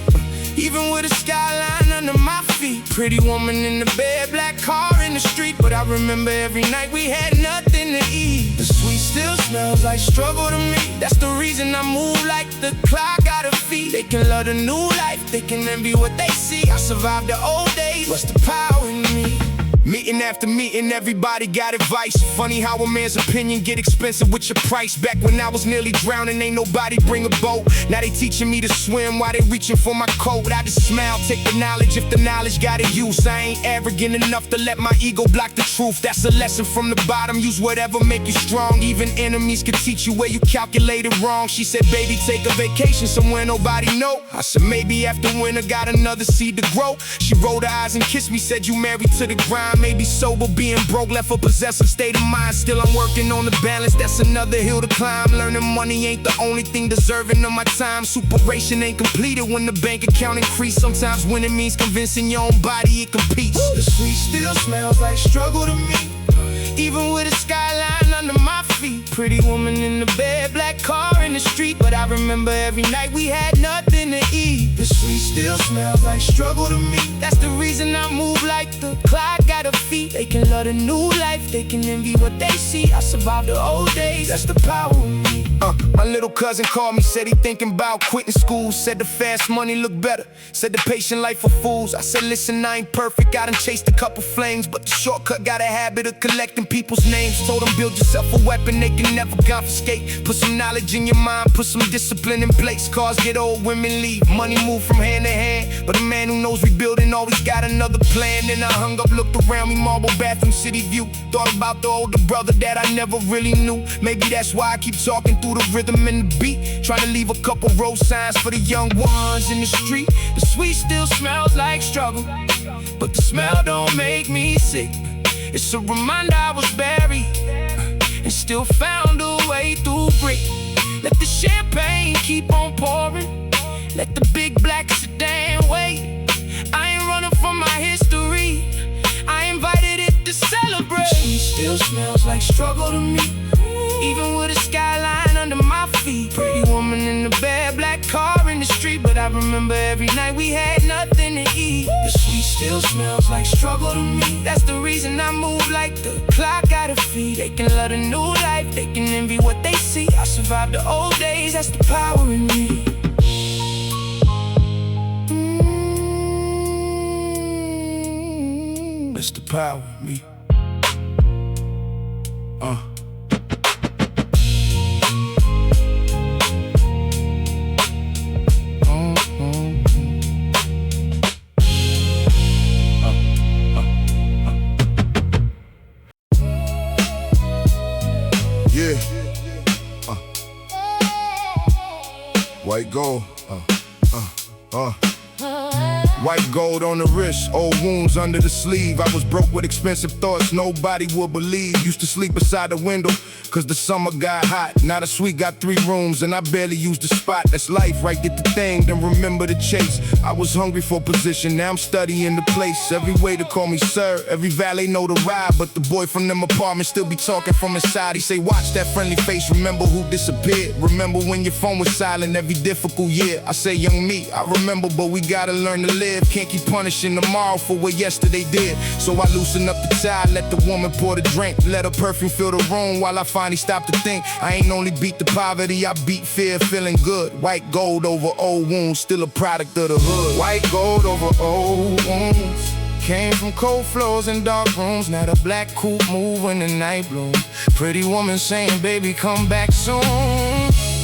even with a skyline under my feet. Pretty woman in the bed, black car in the street. But I remember every night we had nothing to eat. The sweet still smells like struggle to me. That's the reason I move like the clock got her feet. They can love the new life, they can envy what they see. I survived the old days, what's the power in me? Meeting after meeting, everybody got advice. Funny how a man's opinion get expensive with your price. Back when I was nearly drowning, ain't nobody bring a boat. Now they teaching me to swim while they reaching for my coat. I just smile, take the knowledge if the knowledge got a use. I ain't arrogant enough to let my ego block the truth. That's a lesson from the bottom, use whatever make you strong. Even enemies can teach you where you calculated wrong. She said, baby, take a vacation somewhere nobody know. I said, maybe after winter got another seed to grow. She rolled her eyes and kissed me, said, you married to the grind. Maybe me sober, being broke left a possessive state of mind. Still I'm working on the balance, that's another hill to climb. Learning money ain't the only thing deserving of my time. Superation ain't completed when the bank account increase. Sometimes winning means convincing your own body it competes. The sweet still smells like struggle to me, even with a skyline under my feet. Pretty woman in the bed, black car in the street. But I remember every night we had nothing to eat. The sweet still smells like struggle to me. That's the reason I move like the clock got her feet. They can love the new life, they can envy what they see. I survived the old days, that's the power of me. My little cousin called me, said he thinking about quitting school. Said the fast money look better, said the patient life for fools. I said listen, I ain't perfect, I done chased a couple flames, but the shortcut got a habit of collecting people's names. Told them build yourself a weapon they can never confiscate. Put some knowledge in your mind, put some discipline in place. Cars get old, women leave, money move from hand to hand, but a man who knows rebuilding always got another plan. Then I hung up, looked around me, marble bathroom, city view. Thought about the older brother that I never really knew. Maybe that's why I keep talking through the rhythm and the beat, trying to leave a couple road signs for the young ones in the street. The sweet still smells like struggle, but the smell don't make me sick. It's a reminder I was buried and still found a way through brick. Let the champagne keep on pouring, let the big black sedan wait. I ain't running from my history, I invited it to celebrate. She still smells like struggle to me, even with a skyline under my feet. Pretty woman in the bed, black car in the street. But I remember every night we had nothing to eat. The sweet still smells like struggle to me. That's the reason I move like the clock got her feet. They can love the new life, they can envy what they see. I survived the old days, that's the power in me. That's the power in me. Yeah. White gold. White gold on the wrist, old wounds under the sleeve. I was broke with expensive thoughts nobody would believe. Used to sleep beside the window, cause the summer got hot. Now the suite got 3 rooms and I barely used the spot. That's life, right? Get the thing, then remember the chase. I was hungry for position, now I'm studying the place. Every way to call me sir, every valet know the ride. But the boy from them apartments still be talking from inside. He say, watch that friendly face, remember who disappeared. Remember when your phone was silent every difficult year. I say, young me, I remember, but we gotta learn to live. Can't keep punishing tomorrow for what yesterday did. So I loosen up the tie, let the woman pour the drink. Let her perfume fill the room while I finally stop to think. I ain't only beat the poverty, I beat fear, feeling good. White gold over old wounds, still a product of the hood. White gold over old wounds. Came from cold floors and dark rooms. Now the black coupe move when the night blooms. Pretty woman saying, baby, come back soon.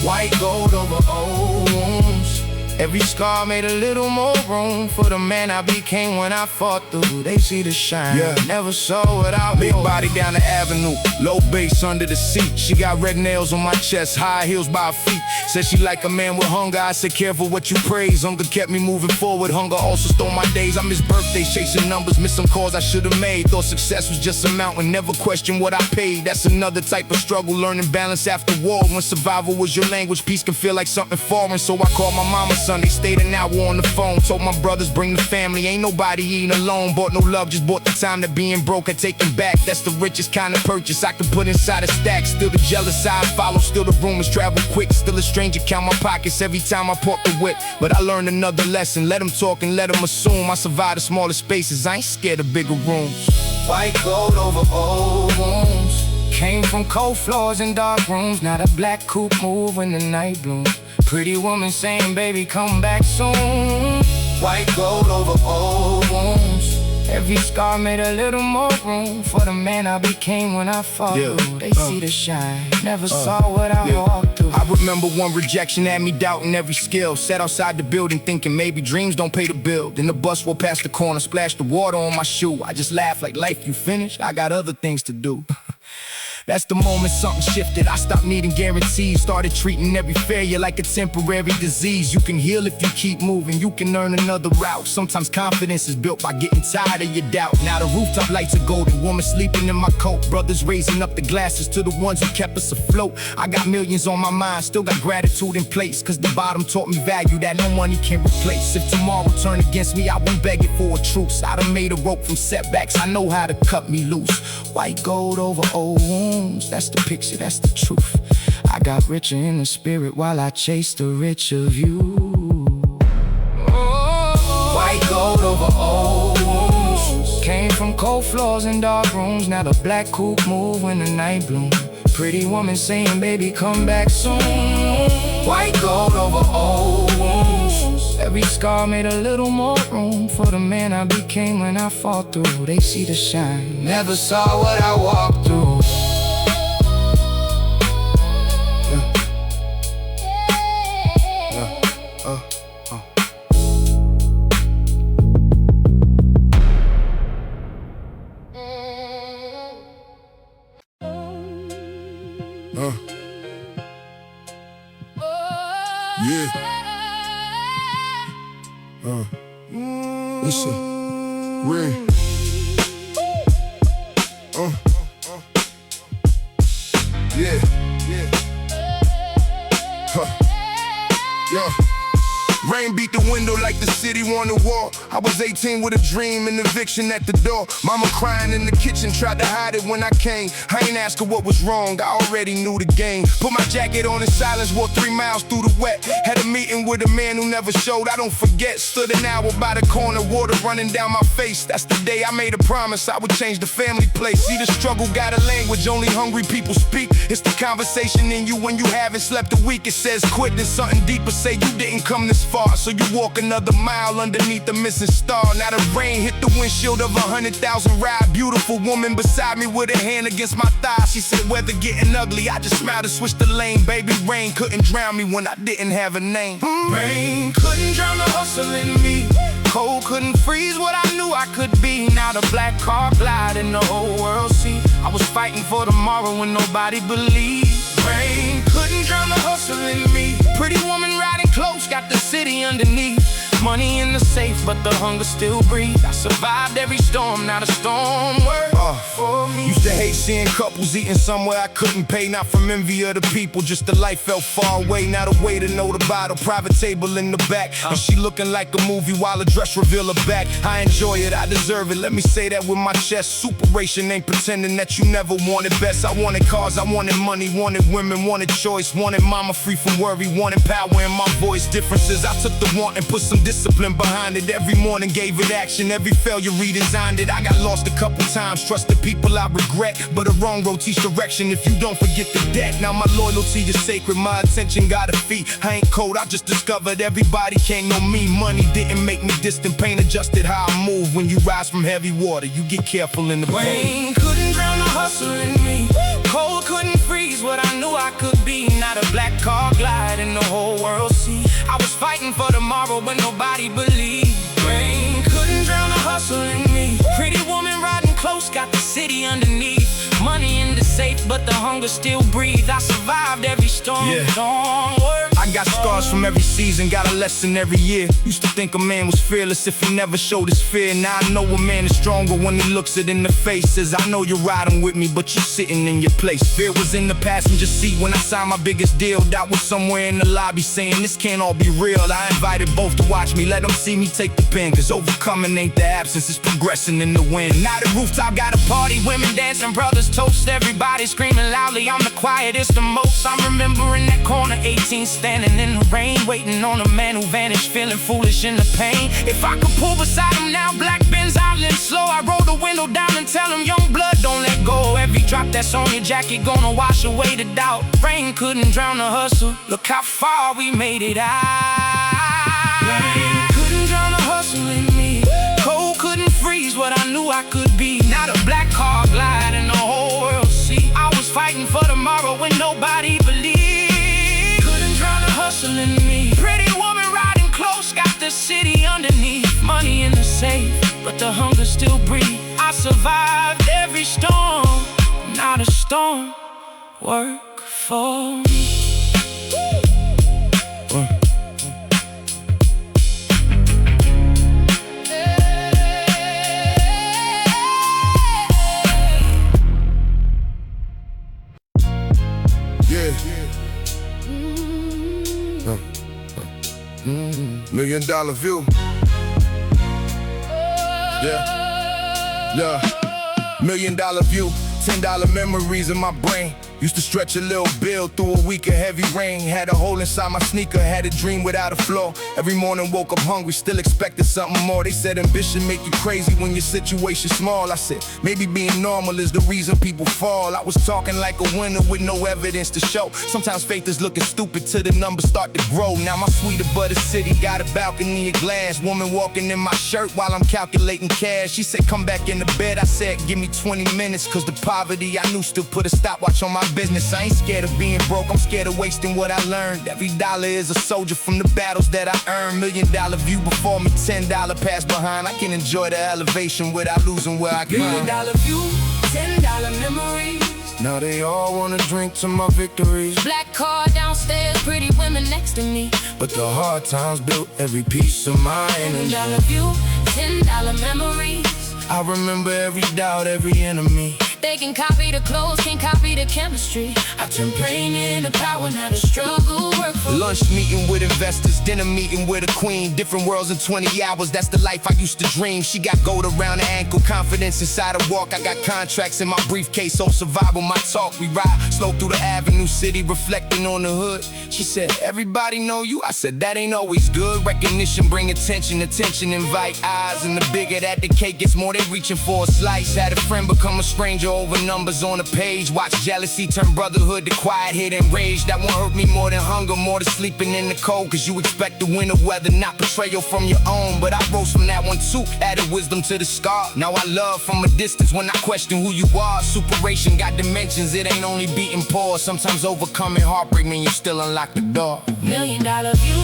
White gold over old wounds. Every scar made a little more room for the man I became when I fought through. They see the shine, never saw without me. Big body down the avenue, low bass under the seat. She got red nails on my chest, high heels by her feet. Said she like a man with hunger, I said careful what you praise. Hunger kept me moving forward, hunger also stole my days. I miss birthdays, chasing numbers, miss some calls I should've made. Thought success was just a mountain, never questioned what I paid. That's another type of struggle, learning balance after war. When survival was your language, peace can feel like something foreign. So I called my mama Sunday, stayed an hour on the phone. Told my brothers bring the family, ain't nobody eating alone. Bought no love, just bought the time that being broke had taken back. That's the richest kind of purchase I can put inside a stack. Still the jealous side follow, still the rumors travel quick. Still a stranger count my pockets every time I park the whip. But I learned another lesson, let them talk and let them assume. I survive the smaller spaces, I ain't scared of bigger rooms. White gold over old wounds. Came from cold floors and dark rooms. Now the black coupe move when the night blooms. Pretty woman saying, baby, come back soon. White gold over old wounds. Every scar made a little more room for the man I became when I fought through. They see the shine, never saw what I walked through. I remember one rejection had me doubting every skill. Sat outside the building thinking maybe dreams don't pay the bill. Then the bus rolled past the corner, splashed the water on my shoe. I just laughed like, life, you finished? I got other things to do. That's the moment something shifted. I stopped needing guarantees, started treating every failure like a temporary disease. You can heal if you keep moving, you can earn another route. Sometimes confidence is built by getting tired of your doubt. Now the rooftop lights are golden, woman sleeping in my coat, brothers raising up the glasses to the ones who kept us afloat. I got millions on my mind, still got gratitude in place, cause the bottom taught me value that no money can replace. If tomorrow turned against me, I won't beg it for a truce. I done made a rope from setbacks, I know how to cut me loose. White gold over old wounds, that's the picture, that's the truth. I got richer in the spirit while I chased the richer view. White gold over old wounds, came from cold floors and dark rooms. Now the black coupe move when the night blooms. Pretty woman saying, baby, come back soon. White gold over old wounds, every scar made a little more room for the man I became when I fought through. They see the shine, never saw what I walked through. Yeah. Listen. Rain. Yeah. Yeah. Yo. Rain beat the window like the city wanted war. I was 18 with a dream and eviction at the door. Mama crying in the kitchen, tried to hide it when I came. I ain't ask her what was wrong, I already knew the game. Put my jacket on in silence, walked 3 miles through the wet. Had a meeting with a man who never showed, I don't forget. Stood an hour by the corner, water running down my face. That's the day I made a promise I would change the family place. See, the struggle got a language only hungry people speak. It's the conversation in you when you haven't slept a week. It says quit, then something deeper say you didn't come this far. So you walk another mile underneath the missing star. Now the rain hit the windshield of 100,000 ride. Beautiful woman beside me with her hand against my thigh. She said, weather getting ugly. I just smiled and switched the lane. Baby, rain couldn't drown me when I didn't have a name. Rain couldn't drown the hustle in me. Cold couldn't freeze what I knew I could be. Now the black car glide and the whole world see. I was fighting for tomorrow when nobody believed. Rain couldn't drown the hustle in me. Pretty woman riding close, got the city underneath. Money in the safe, but the hunger still breathes. I survived every storm, now the storm worked for me. Used to hate seeing couples eating somewhere I couldn't pay. Not from envy of the people, just the life felt far away. Now the way to know the bottle, private table in the back. And she looking like a movie while the dress reveal her back. I enjoy it, I deserve it, let me say that with my chest. Superation ain't pretending that you never wanted best. I wanted cars, I wanted money, wanted women, wanted choice. Wanted mama free from worry, wanted power in my voice. Differences, I took the want and put some discipline behind it. Every morning gave it action, every failure redesigned it. I got lost a couple times, trusted people I regret, but a wrong road teach direction if you don't forget the debt. Now my loyalty is sacred, my attention got a fee. I ain't cold, I just discovered everybody can't know me. Money didn't make me distant, pain adjusted how I move. When you rise from heavy water, you get careful in the boat. Rain couldn't drown the hustle in me. Cold couldn't freeze what I knew I could be. Now the black car glide and the whole world see. I was fighting for tomorrow but nobody believed. Rain couldn't drown the hustle in me. Pretty woman riding close, got the city underneath. Money in the safe, but the hunger still breathes. I survived every storm, don't work. I got scars from every season, got a lesson every year. Used to think a man was fearless if he never showed his fear. Now I know a man is stronger when he looks it in the face. Says, I know you're riding with me, but you're sitting in your place. Fear was in the passenger seat when I signed my biggest deal. That was somewhere in the lobby saying, this can't all be real. I invited both to watch me, let them see me take the pen. Cause overcoming ain't the absence, it's progressing in the wind. Now the rooftop got a party, women dancing, brothers toast. Everybody screaming loudly, I'm the quietest the most. I'm remembering that corner, 18 standing in the rain, waiting on a man who vanished, feeling foolish in the pain. If I could pull beside him now, black Benz island slow. I roll the window down and tell him, young blood, don't let go. Every drop that's on your jacket gonna wash away the doubt. Rain couldn't drown the hustle, look how far we made it out. Rain couldn't drown the hustle in me. Cold couldn't freeze what I knew I could be. Now the black car glide and the whole world see. I was fighting for tomorrow when nobody believed. Couldn't drown the hustle in me. Pretty woman riding close, got the city underneath. Money in the safe, but the hunger still breathes. I survived every storm, now the storm don't work for me. $1 million view. Yeah. $1 million view. $10 memories in my brain. Used to stretch a little bill through a week of heavy rain. Had a hole inside my sneaker, had a dream without a flaw. Every morning woke up hungry, still expected something more. They said ambition make you crazy when your situation's small. I said, maybe being normal is the reason people fall. I was talking like a winner with no evidence to show. Sometimes faith is looking stupid till the numbers start to grow. Now my sweeter butter city got a balcony of glass. Woman walking in my shirt while I'm calculating cash. She said, come back in the bed. I said, give me 20 minutes, cause the poverty I knew still put a stopwatch on my business. I ain't scared of being broke, I'm scared of wasting what I learned. Every dollar is a soldier from the battles that I earned. $1 million view before me, $10 pass behind. I can enjoy the elevation without losing where I climb. $1 million view, $10 memories. Now they all wanna drink to my victories. Black car downstairs, pretty women next to me. But the hard times built every piece of my energy. $1 view, $10 memories. I remember every doubt, every enemy. They can copy the clothes, can't copy the chemistry. I turn pain into power, now the struggle work for me. Lunch meeting with investors, dinner meeting with a queen. Different worlds in 20 hours, that's the life I used to dream. She got gold around the ankle, confidence inside her walk. I got contracts in my briefcase, so survival my talk. We ride slow through the avenue city, reflecting on the hood. She said, everybody know you? I said, that ain't always good. Recognition bring attention, attention invite eyes. And the bigger that the cake gets, more they reaching for a slice. Had a friend become a stranger over numbers on a page. Watch jealousy turn brotherhood to quiet hate and rage. That won't hurt me more than hunger, more than sleeping in the cold. Cause you expect the winter weather, not betrayal from your own. But I rose from that one too, added wisdom to the scar. Now I love from a distance when I question who you are. Superation got dimensions, it ain't only beating pause. Sometimes overcoming heartbreak mean you still unlock the door. $1 million view,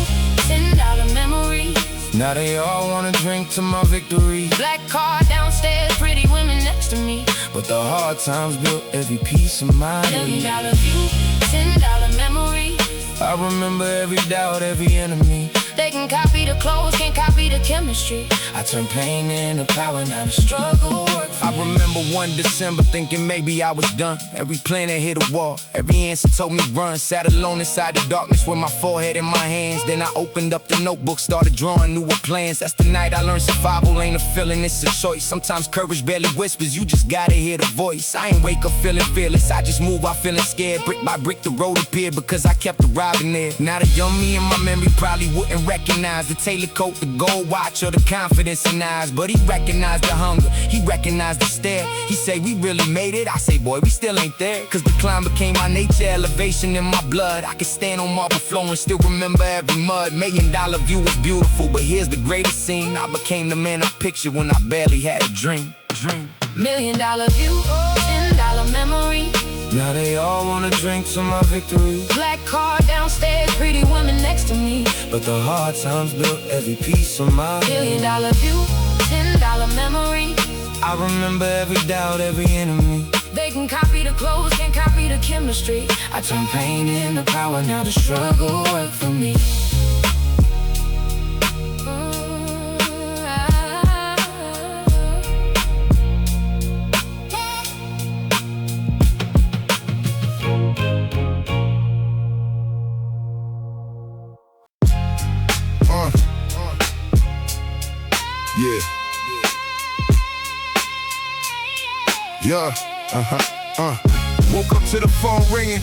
$10 memories. Now they all wanna drink to my victory. Black car downstairs, pretty women next to me. But the hard times built every piece of my $1 million view, $10 memories. I remember every doubt, every enemy. They can copy the clothes, can't copy the chemistry. I turn pain into power, now the struggle work for me. I remember one December thinking maybe I was done. Every plan that hit a wall, every answer told me run. Sat alone inside the darkness with my forehead in my hands. Then I opened up the notebook, started drawing newer plans. That's the night I learned survival ain't a feeling, it's a choice. Sometimes courage barely whispers, you just gotta hear the voice. I ain't wake up feeling fearless, I just move out feeling scared. Brick by brick the road appeared because I kept arriving there. Now the young me in my memory probably wouldn't recognize the tailored coat, the gold watch, or the confidence in eyes. But he recognized the hunger, he recognized the stare. He say, we really made it. I say, boy, we still ain't there. Cause the climb became my nature, elevation in my blood. I can stand on marble floor and still remember every mud. $1 million view was beautiful, but here's the greatest scene. I became the man I pictured when I barely had a dream. $1 million view, $10 memory. Now they all wanna drink to my victory. Black car downstairs, pretty women next to me. But the hard times built every piece of my $1 million view, $10 memory. I remember every doubt, every enemy. They can copy the clothes, can't copy the chemistry. I turn pain into power, now the struggle work for me. Yeah, woke up to the phone ringing.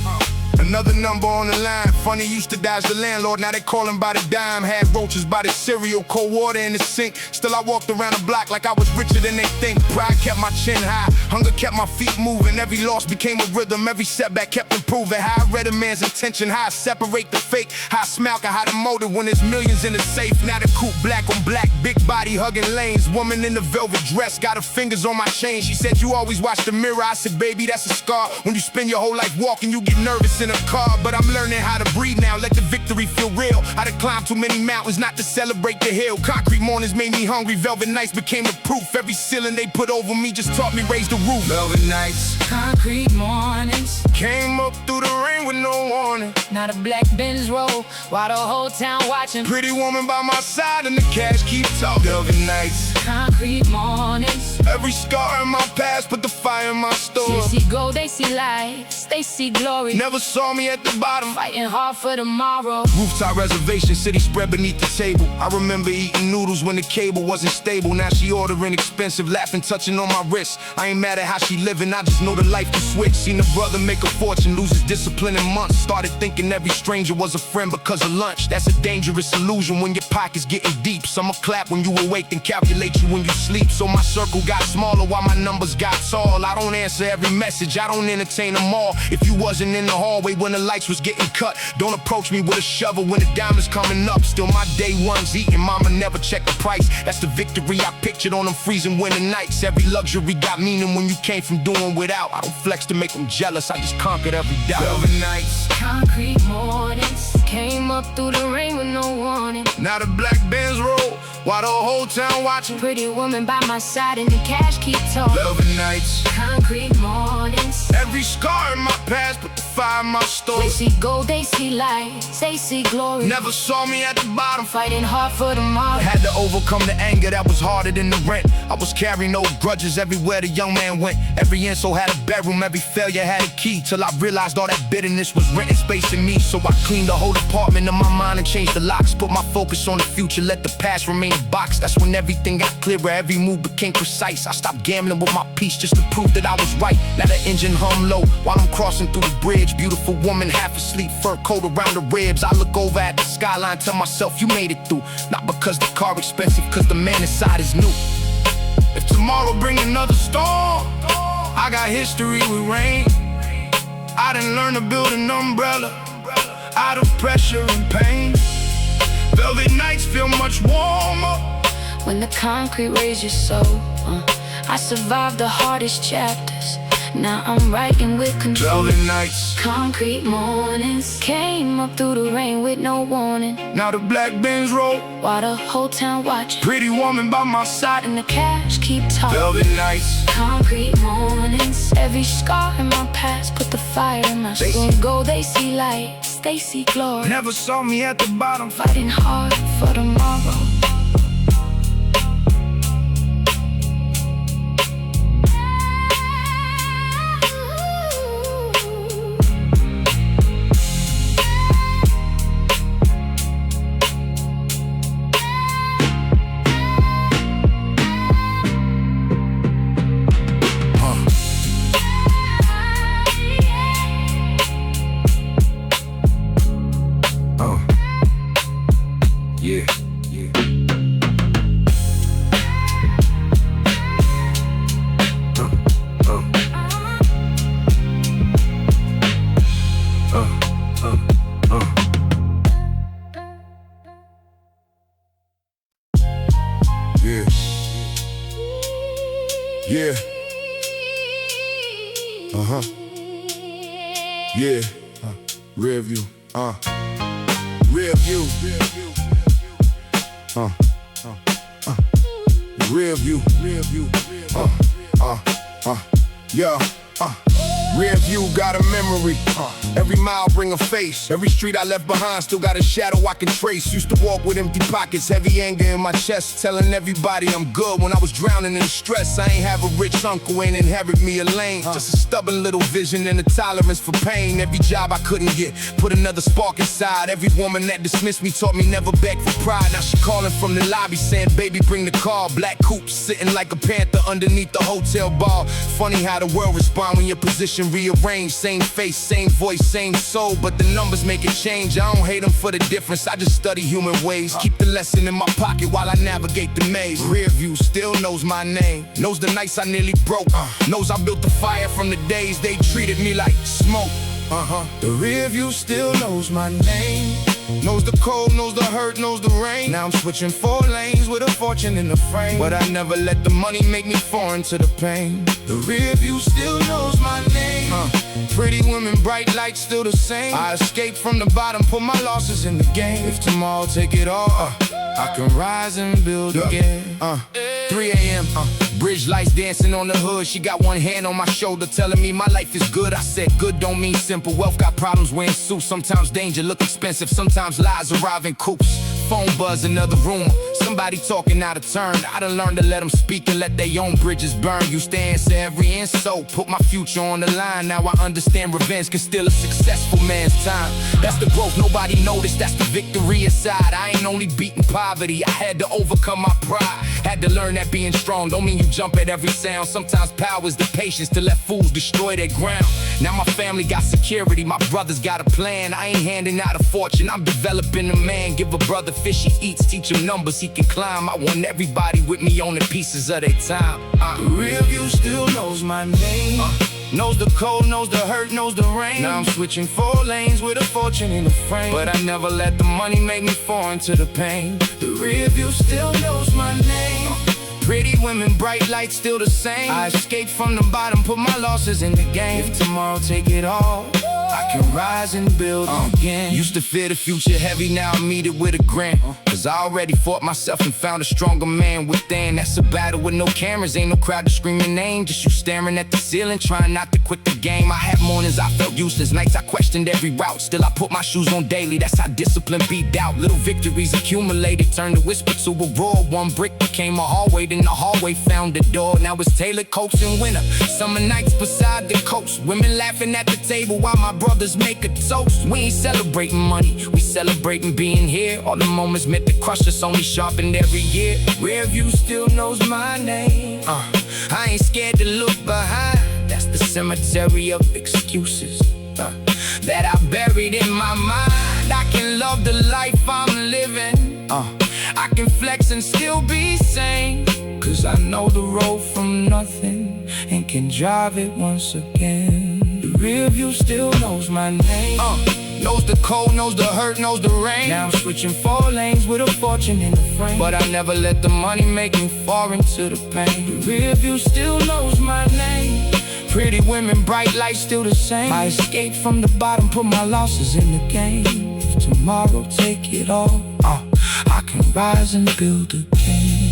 Another number on the line. Funny, used to dodge the landlord, now they calling by the dime. Had roaches by the cereal, cold water in the sink. Still I walked around the block like I was richer than they think. Pride kept my chin high, hunger kept my feet moving. Every loss became a rhythm, every setback kept improving. How I read a man's intention, how I separate the fake. How I smile, how the motive when there's millions in the safe. Now the coupe black on black, big body hugging lanes. Woman in the velvet dress, got her fingers on my chain. She said, you always watch the mirror. I said, baby, that's a scar. When you spend your whole life walking, you get nervous in a car, but I'm learning how to breathe now. Let the victory feel real. I done climbed too many mountains not to celebrate the hill. Concrete mornings made me hungry. Velvet nights became the proof. Every ceiling they put over me just taught me raise the roof. Velvet nights, Concrete mornings, came up through the rain with no warning. now the black Benz roll while the whole town watching. Pretty woman by my side and the cash keep talking. Velvet nights, Concrete mornings, every scar in my past put the fire in my they store. see gold, they see lights, they see glory. Never saw me at the bottom. Fighting hard for tomorrow. Rooftop reservation, city spread beneath the table. I remember eating noodles when the cable wasn't stable. Now she ordering expensive, laughing, touching on my wrist. I ain't mad at how she living, I just know the life can switch. Seen a brother make a fortune, lose his discipline in months. Started thinking every stranger was a friend because of lunch. That's a dangerous illusion when your pocket's getting deep. Some will clap when you awake and calculate you when you sleep. So my circle got smaller while my numbers got tall. I don't answer every message, I don't entertain them all. If you wasn't in the hallway when the lights was getting cut, don't approach me with a shovel when the diamonds coming up. Still my day one's eating, mama never checked the price. That's the victory I pictured on them freezing winter nights. Every luxury got meaning when you came from doing without. I don't flex to make them jealous, I just conquered every doubt. Velvet nights, Concrete mornings, came up through the rain with no warning. now the black Benz roll while the whole town watching. Pretty woman by my side and the cash keep talking. Velvet nights, Concrete mornings, every scar in my past put the fire in my they story. see gold, they see lights, they see glory. Never saw me at the bottom. Fighting hard for tomorrow. Had to overcome the anger that was harder than the rent. I was carrying old grudges everywhere the young man went. Every insult had a bedroom, every failure had a key. Till I realized all that bitterness was renting space in me. So I cleaned the whole apartment in my mind and changed the locks. Put my focus on the future, let the past remain a box. That's when everything got clearer, every move became precise. I stopped gambling with my peace just to prove that I was right. Now the engine hum low while I'm crossing through the bridge. Beautiful woman, half asleep, fur coat around the ribs. I look over at the skyline, tell myself you made it through. Not because the car expensive, cause the man inside is new. If tomorrow bring another storm, I got history with rain. I done learned to build an umbrella out of pressure and pain. Velvet nights feel much warmer When the concrete raised your soul, I survived the hardest chapters. Now I'm writing with control. Velvet nights, Concrete mornings, came up through the rain with no warning. now the black Benz roll, While the whole town watching, pretty woman by my side. and the cash keep talking. Velvet nights, Concrete mornings, every scar in my past put the fire in my They soul. Go, they see lights, they see glory. never saw me at the bottom. Fighting hard for tomorrow. Yeah, yeah. Yeah. Yeah. Uh-huh. Yeah. Rear view. Rear view. Rear view. Rear view. Yeah. Rear view got a memory. Every mile bring a face. Every street I left behind still got a shadow I can trace. Used to walk with empty pockets, heavy anger in my chest, telling everybody I'm good when I was drowning in stress. I ain't have a rich uncle, ain't inherit me a lane. Just a stubborn little vision and a tolerance for pain. Every job I couldn't get, put another spark inside. Every woman that dismissed me taught me never beg for pride. Now she calling from the lobby saying, baby, bring the car. Black coupe sitting like a panther underneath the hotel bar. Funny how the world respond when your position rearranged. Same face, same voice, same soul, but the numbers make it change. I don't hate them for the difference, I just study human ways. Keep the lesson in my pocket while I navigate the maze. Rear view still knows my name, knows the nights I nearly broke, knows I built the fire from the days they treated me like smoke. The rear view still knows my name, Knows the cold, knows the hurt, knows the rain. Now I'm switching 4 lanes with a fortune in the frame. But I never let the money make me foreign to the pain. The rear view still knows my name. Pretty women, bright lights, still the same. I escaped from the bottom, put my losses in the game. If tomorrow take it all, I can rise and build again. 3 a.m. Bridge lights dancing on the hood. She got one hand on my shoulder telling me my life is good. I said good don't mean simple. Wealth got problems wearing suits. Sometimes danger look expensive. Sometimes lies arrive in coops. Phone buzz, another rumor. Somebody talking out of turn. I done learned to let them speak and let their own bridges burn. Used to answer every insult, put my future on the line. Now I understand revenge can steal a successful man's time. That's the growth nobody noticed, that's the victory inside. I ain't only beating poverty, I had to overcome my pride. Had to learn that being strong don't mean you jump at every sound. Sometimes power is the patience to let fools destroy their ground. Now my family got security, my brothers got a plan. I ain't handing out a fortune, I'm developing a man. Give a brother fish he eats, teach him numbers he can climb. I want everybody with me on the pieces of their time. The rear view still knows my name. Knows the cold, knows the hurt, knows the rain. Now I'm switching 4 lanes with a fortune in the frame. But I never let the money make me foreign to the pain. The rear view still knows my name. Pretty women, bright lights, still the same. I escaped from the bottom, put my losses in the game. If tomorrow take it all, I can rise and build again. Used to fear the future heavy, now I meet it with a grin. Cause I already fought myself and found a stronger man within. That's a battle with no cameras, ain't no crowd to scream your name. Just you staring at the ceiling, trying not to quit the game. I had mornings I felt useless, nights I questioned every route. Still I put my shoes on daily, that's how discipline beat doubt. Little victories accumulated, turned a whisper to a roar. One brick became a hallway, then the hallway found the door. Now it's tailored coats in winter, summer nights beside the coast. Women laughing at the table while my brothers make a toast. We ain't celebrating money, we celebrating being here. All the moments meant to crush us, only sharpened every year. Rear view still knows my name. I ain't scared to look behind. That's the cemetery of excuses that I buried in my mind. I can love the life I'm living. I can flex and still be sane. Cause I know the road from nothing and can drive it once again. The rear view still knows my name. Knows the cold, knows the hurt, knows the rain. Now I'm switching 4 lanes with a fortune in the frame. But I never let the money make me foreign to the pain. The rear view still knows my name. Pretty women, bright lights, still the same. I escaped from the bottom, put my losses in the game. If tomorrow take it all, I can rise and build again.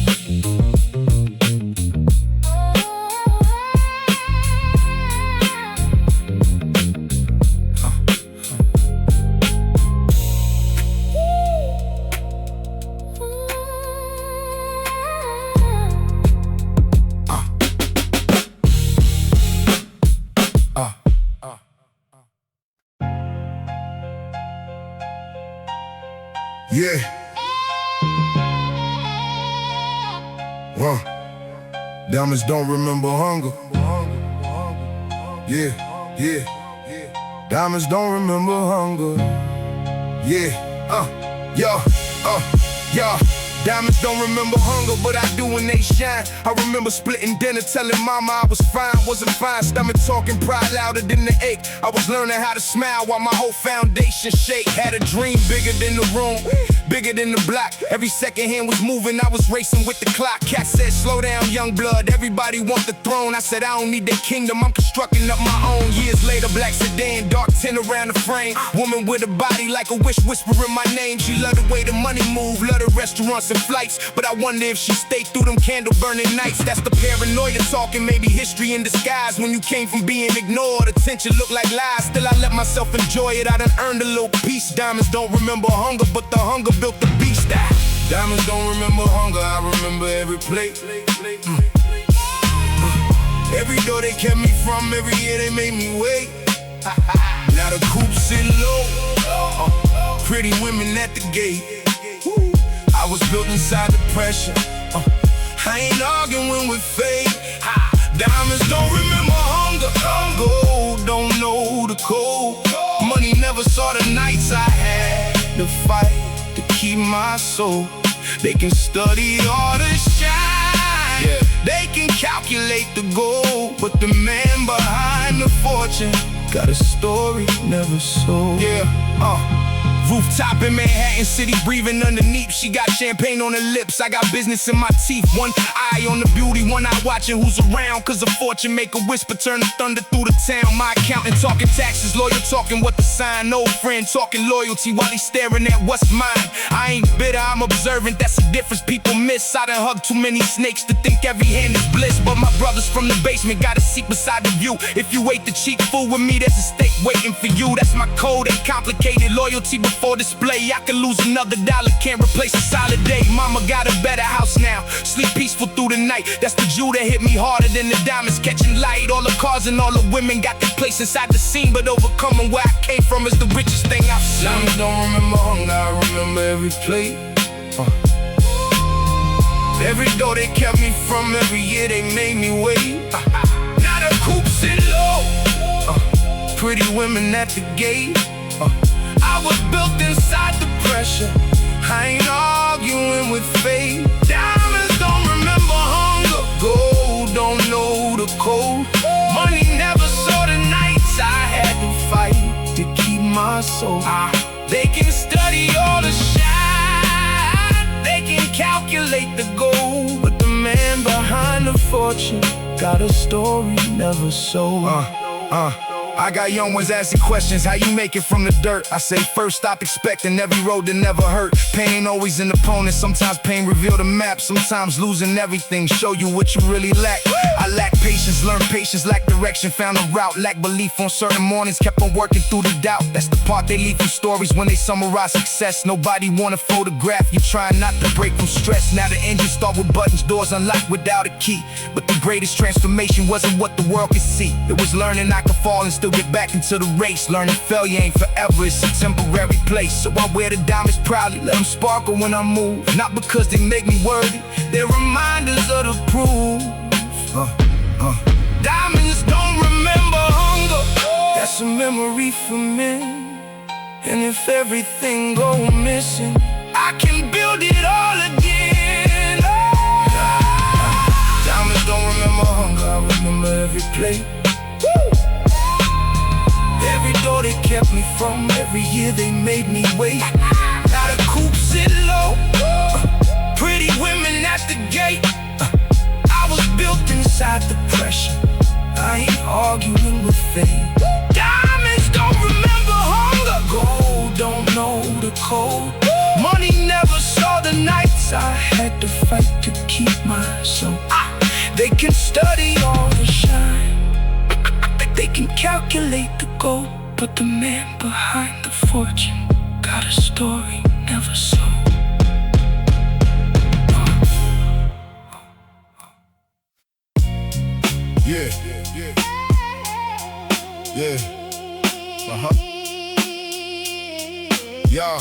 Yeah. Diamonds don't remember hunger. Yeah. Diamonds don't remember hunger. Yeah. Diamonds don't remember hunger, but I do when they shine. I remember splitting dinner, telling mama I was fine, wasn't fine. Stomach talking, pride louder than the ache. I was learning how to smile while my whole foundation shake. Had a dream bigger than the room, bigger than the block. Every second hand was moving, I was racing with the clock. Cat said, slow down, young blood, everybody want the throne. I said, I don't need that kingdom, I'm constructing up my own. Years later, black sedan, dark tint around the frame. Woman with a body like a wish whispering my name. She love the way the money move, love the restaurants and flights. But I wonder if she stayed through them candle burning nights. That's the paranoia talking, maybe history in disguise. When you came from being ignored, attention looked like lies. Still I let myself enjoy it, I done earned a little piece. Diamonds don't remember hunger, but the hunger built the beast. Diamonds don't remember hunger, I remember every plate. Every door they kept me from, every year they made me wait. Now the coupe sit low, pretty women at the gate. I was built inside the pressure, I ain't arguing with fate. Diamonds don't remember hunger, gold don't know the cold. Money never saw the nights I had to fight to keep my soul. They can study all the shine, they can calculate the gold, but the man behind the fortune got a story never sold. Rooftop in Manhattan City, breathing underneath. She got champagne on her lips, I got business in my teeth. One eye on the beauty, one eye watching who's around. Cause a fortune make a whisper turn the thunder through the town. My accountant talking taxes, lawyer talking what the sign. Old friend talking loyalty while he's staring at what's mine. I ain't bitter, I'm observant, that's the difference people miss. I done hugged too many snakes to think every hand is bliss. But my brothers from the basement got a seat beside the view. If you ate the cheap food with me, there's a steak waiting for you. That's my code, ain't complicated, loyalty before display. I can lose another dollar, can't replace a solid day. Mama got a better house now, sleep peaceful through the night. That's the jewel that hit me harder than the diamonds catching light. All the cars and all the women got their place inside the scene, but overcoming where I came from is the richest thing I've seen. Diamonds don't remember hunger, I remember every plate. Every door they kept me from, every year they made me wait. Now the coupe sit low, pretty women at the gate. I was built inside the pressure, I ain't arguing with fate. Diamonds don't remember hunger, gold don't know the cold. Money never saw the nights I had to fight to keep my soul. They can study all the shine, they can calculate the gold, but the man behind the fortune got a story never sold. I got young ones asking questions, how you make it from the dirt? I say first stop expecting every road that never hurt. Pain always an opponent, sometimes pain reveal the map. Sometimes losing everything show you what you really lack. I lack patience, learned patience, lack direction, found a route. Lack belief on certain mornings, kept on working through the doubt. That's the part they leave from stories when they summarize success. Nobody wanna photograph you trying not to break from stress. Now the engine start with buttons, doors unlocked without a key. But the greatest transformation wasn't what the world could see. It was learning I could fall and still get back into the race. Learning failure ain't forever, it's a temporary place. So I wear the diamonds proudly, let them sparkle when I move. Not because they make me worthy, they're reminders of the proof. Diamonds don't remember hunger, that's a memory for men. And if everything go missing, I can build it all again. Diamonds don't remember hunger, I remember every plate. Every door they kept me from, every year they made me wait. Now the coupe sit low, pretty women at the gate. I was built inside the pressure, I ain't arguing with fate. Diamonds don't remember hunger, gold don't know the cold. Money never saw the nights I had to fight to keep my soul. They can study all the shine, they can calculate the gold, but the man behind the fortune got a story never sold. Yeah.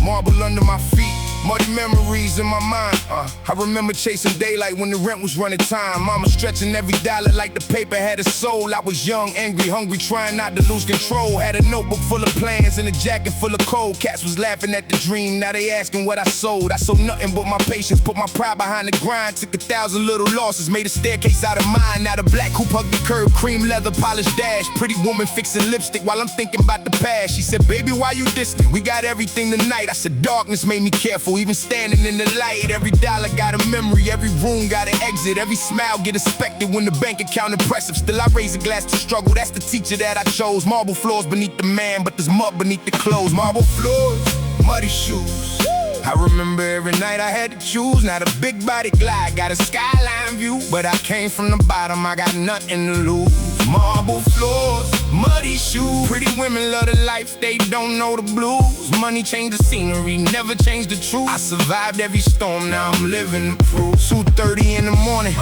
Marble under my feet, muddy memories in my mind. I remember chasing daylight when the rent was running time. Mama stretching every dollar like the paper had a soul. I was young, angry, hungry, trying not to lose control. Had a notebook full of plans and a jacket full of cold. Cats was laughing at the dream, now they asking what I sold. I sold nothing but my patience, put my pride behind the grind. Took 1,000 little losses, made a staircase out of mine. Now the black coupe hugged the curb, cream leather, polished dash. Pretty woman fixing lipstick while I'm thinking about the past. She said, baby, why you distant? We got everything tonight. I said, darkness made me careful, even standing in the light. Every dollar got a memory, every room got an exit. Every smile get inspected when the bank account impressive. Still I raise a glass to struggle, that's the teacher that I chose. Marble floors beneath the man, but there's mud beneath the clothes. Marble floors, muddy shoes. I remember every night I had to choose. Now the big body glide got a skyline view, but I came from the bottom, I got nothing to lose. Marble floors, muddy shoes. Pretty women love the life, they don't know the blues. Money changed the scenery, never changed the truth. I survived every storm, now I'm living the proof. 2:30 in the morning,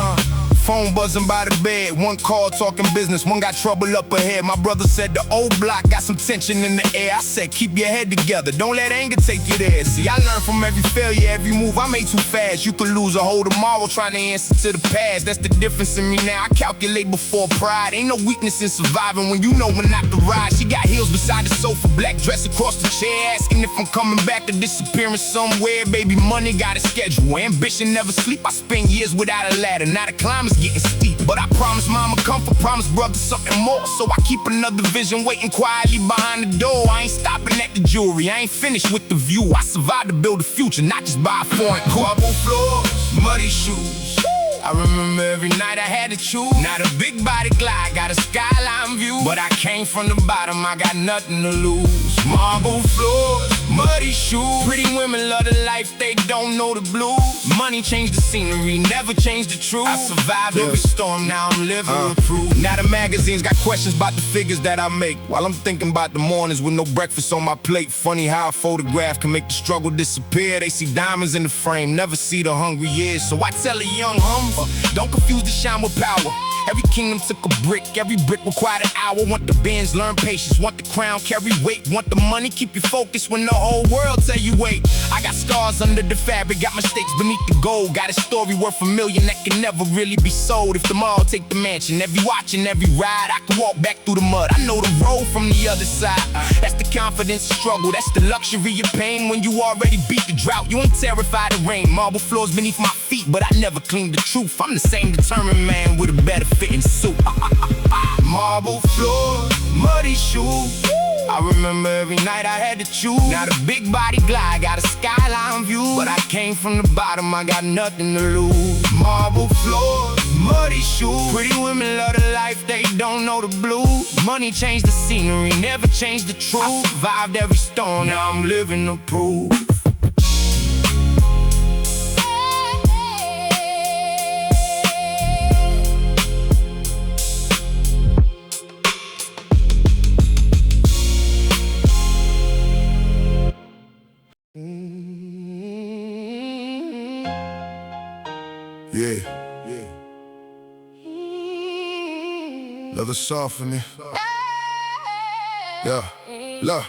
phone buzzing by the bed. One call talking business, one got trouble up ahead. My brother said the old block got some tension in the air. I said keep your head together, don't let anger take you there. See, I learned from every failure, every move I made too fast. You could lose a whole tomorrow trying to answer to the past. That's the difference in me now, I calculate before pride. Ain't no weakness in surviving when you know when not to ride. She got heels beside the sofa, black dress across the chair, asking if I'm coming back or disappearing somewhere. Baby, money got a schedule, ambition never sleep. I spent years without a ladder, now the climb is getting steep. But I promise mama comfort I promised brother something more, so I keep another vision waiting quietly behind the door. I ain't stopping at the jewelry, I ain't finished with the view. I survived to build a future, not just buy a foreign coupe. Marble floors, muddy shoes. I remember every night I had to choose. Not a big body glide, got a skyline view, but I came from the bottom, I got nothing to lose. Marble floors, muddy shoes. Pretty women love the life, they don't know the blues. Money changed the scenery, never changed the truth. I survived every storm, now I'm living with proof. Now the magazines got questions about the figures that I make, while I'm thinking about the mornings with no breakfast on my plate. Funny how a photograph can make the struggle disappear. They see diamonds in the frame, never see the hungry years. So I tell a young humble, don't confuse the shine with power. Every kingdom took a brick, every brick required an hour. Want the bands, learn patience. Want the crown, carry weight. Want the money, keep you focused when the whole world tell you wait. I got scars under the fabric, got mistakes beneath the gold. Got a story worth $1 million that can never really be sold. If the mall take the mansion, every watch and every ride, I can walk back through the mud. I know the road from the other side. That's the confidence struggle, that's the luxury of pain. When you already beat the drought, you ain't terrified of rain. Marble floors beneath my feet, but I never cleaned the truth. I'm the same determined man with a better fitting suit. Marble floor, muddy shoes. I remember every night I had to choose. Not a big body glide, got a skyline view, but I came from the bottom, I got nothing to lose. Marble floor, muddy shoes. Pretty women love the life, they don't know the blues. Money changed the scenery, never changed the truth. I survived every storm, now I'm living the proof. Yeah. Leather soft for me. Yeah. Look,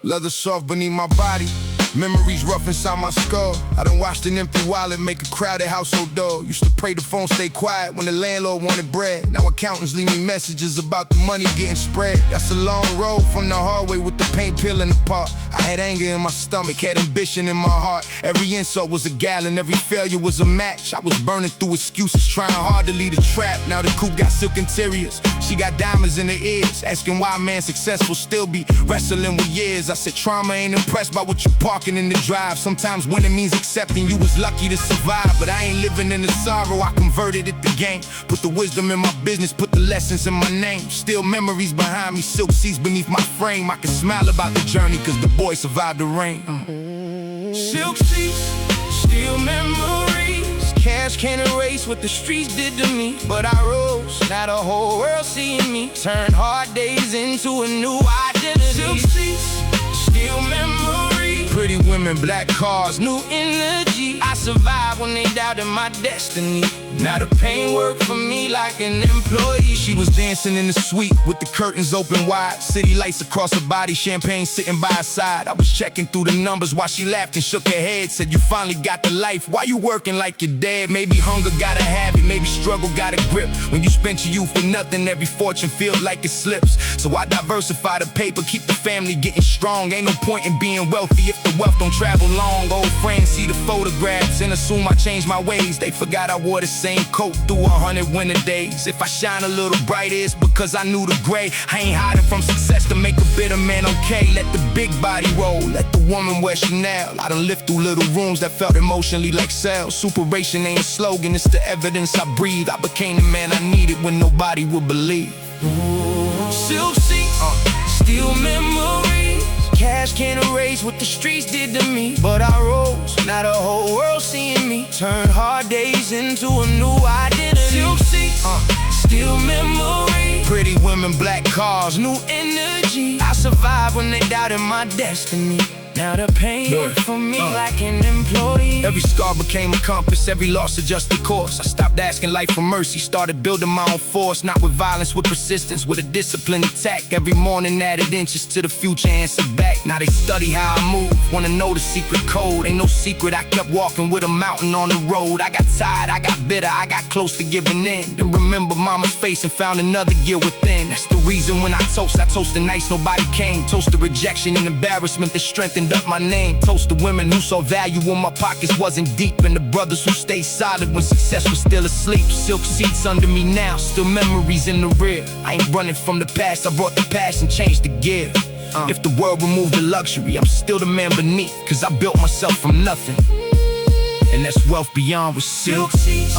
leather soft beneath my body. Memories rough inside my skull. I done watched an empty wallet make a crowded household dog. Used to pray the phone stay quiet when the landlord wanted bread. Now accountants leave me messages about the money getting spread. That's a long road from the hallway with the paint peeling apart. I had anger in my stomach, had ambition in my heart. Every insult was a gallon, every failure was a match. I was burning through excuses, trying hard to lead a trap. Now the coupe got silk interiors, she got diamonds in her ears. Asking why a man successful still be wrestling with years. I said trauma ain't impressed by what you parking in the drive. Sometimes winning means accepting you was lucky to survive. But I ain't living in the sorrow, I converted it to gain. Put the wisdom in my business, put the lessons in my name. Still memories behind me, silk seats beneath my frame. I can smile about the journey cause the boy survived the rain. Silk seats, still memories. Cash can't erase what the streets did to me. But I rose, now the whole world seeing me. Turned hard days into a new identity. Silk seats, still memories. Pretty women, black cars, New energy. I survived when they doubted my destiny. Now the pain worked for me like an employee. she was dancing in the suite with the curtains open wide. City lights across her body, champagne sitting by her side. I was checking through the numbers while she laughed and shook her head. Said, you finally got the life, why you working like you're dead? Maybe hunger got a habit, maybe struggle got a grip. When you spent your youth for nothing, every fortune feels like it slips. So I diversify the paper, keep the family getting strong. Ain't no point in being wealthy if the wealth don't travel long. Old friends see the photographs and assume I changed my ways. They forgot I wore the same coat through 100 winter days. If I shine a little brighter, it's because I knew the gray. I ain't hiding from success to make a bitter man okay. Let the big body roll, let the woman wear Chanel. I done lived through little rooms that felt emotionally like cells. Superation ain't a slogan, it's the evidence I breathe. I became the man I needed when nobody would believe. Silk seats, still memories. Cash can't erase what the streets did to me. But I rose, now the whole world seeing me. Turned hard days into a new identity. Silk seats, still memories. Pretty women, black cars, New energy. I survived when they doubted my destiny. Now the pain worked for me like an employee. Every scar became a compass, every loss adjusted course. I stopped asking life for mercy, started building my own force. Not with violence, with persistence, with a disciplined attack. Every morning added inches to the future, answer back. Now they study how I move, wanna know the secret code. Ain't no secret, I kept walking with a mountain on the road. I got tired, I got bitter, I got close to giving in. Then remember mama's face and found another gear within. That's the reason when I toast the nights nobody came. Toast the rejection and embarrassment that strengthened cleaned up my name. Toast to women who saw value when my pockets wasn't deep, and the brothers who stayed solid when success was still asleep. Silk seats under me now, still memories in the rear. I ain't running from the past, I brought the passion, changed the gear. If the world removed the luxury, I'm still the man beneath, cause I built myself from nothing, and that's wealth beyond with silk seats.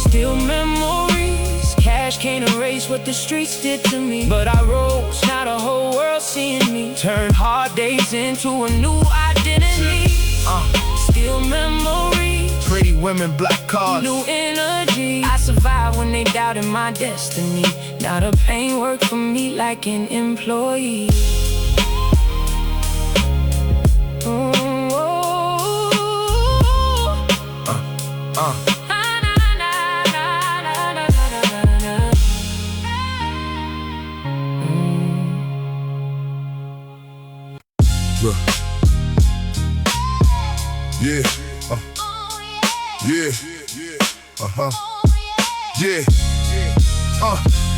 Still memories, cash can't erase what the streets did to me. But I rose, now the whole world seeing me. Turned hard days into a new identity. Still memories, Pretty women, black cars, new energy. I survived when they doubted my destiny. Now the pain worked for me like an employee. Yeah,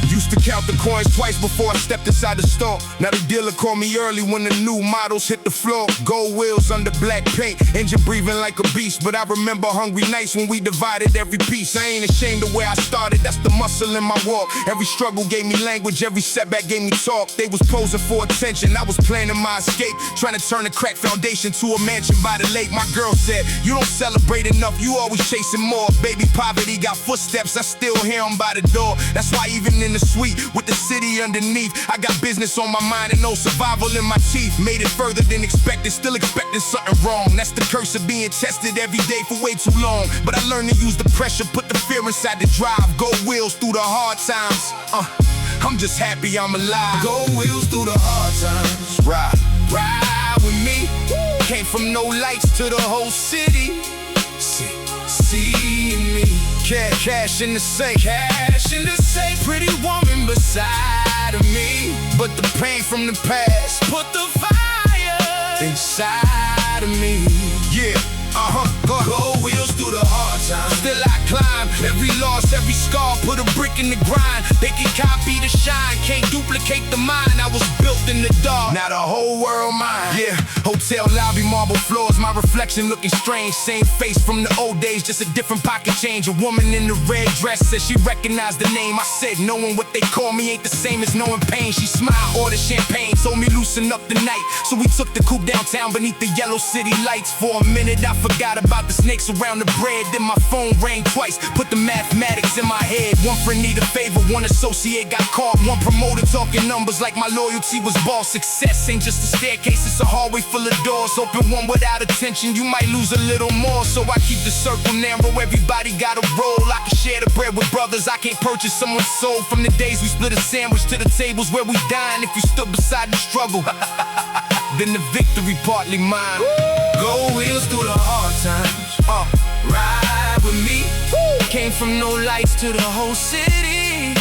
used to count the coins twice before I stepped inside the store. Now the dealer called me early when the new models hit the floor. Gold wheels under black paint, engine breathing like a beast. But I remember hungry nights when we divided every piece. I ain't ashamed of where I started, that's the muscle in my walk. Every struggle gave me language, every setback gave me talk. They was posing for attention, I was planning my escape, trying to turn a cracked foundation to a mansion by the lake. My girl said, you don't celebrate enough, you always chasing more. Baby, poverty got footsteps, I still hear them by the door. That's why even in the suite with the city underneath, I got business on my mind and no survival in my teeth. Made it further than expected, still expecting something wrong. That's the curse of being tested every day for way too long. But I learned to use the pressure, put the fear inside the drive. Gold wheels through the hard times. I'm just happy I'm alive. Gold wheels through the hard times. Ride with me. Came from no lights to the whole city. See me. Cash in the safe, pretty woman beside of me. But the pain from the past put the fire inside of me. Yeah, gold wheels through the hard times. Still I climb, every loss, every scar, put a brick in the grind. They can copy the shine, can't duplicate the mind. I was built in the dark, now the whole world mine. Yeah, hotel lobby, marble floors, my reflection looking strange. Same face from the old days, just a different pocket change. A woman in the red dress said she recognized the name. I said, knowing what they call me ain't the same as knowing pain. She smiled, ordered champagne, told me loosen up the night. So we took the coupe downtown beneath the yellow city lights. For a minute I forgot about the snakes around the bread. Then my phone rang twice, put the mathematics in my head. One friend need a favor, one associate got caught. One promoter talking numbers like my loyalty was boss. Success ain't just a staircase, it's a hallway full of doors. Open one without attention, you might lose a little more. So I keep the circle narrow, everybody got a role. I can share the bread with brothers, I can't purchase someone's soul. From the days we split a sandwich to the tables where we dine. If you stood beside the struggle, then the victory partly mine. Gold wheels through the hard times. Ride with me. Came from no lights to the whole city.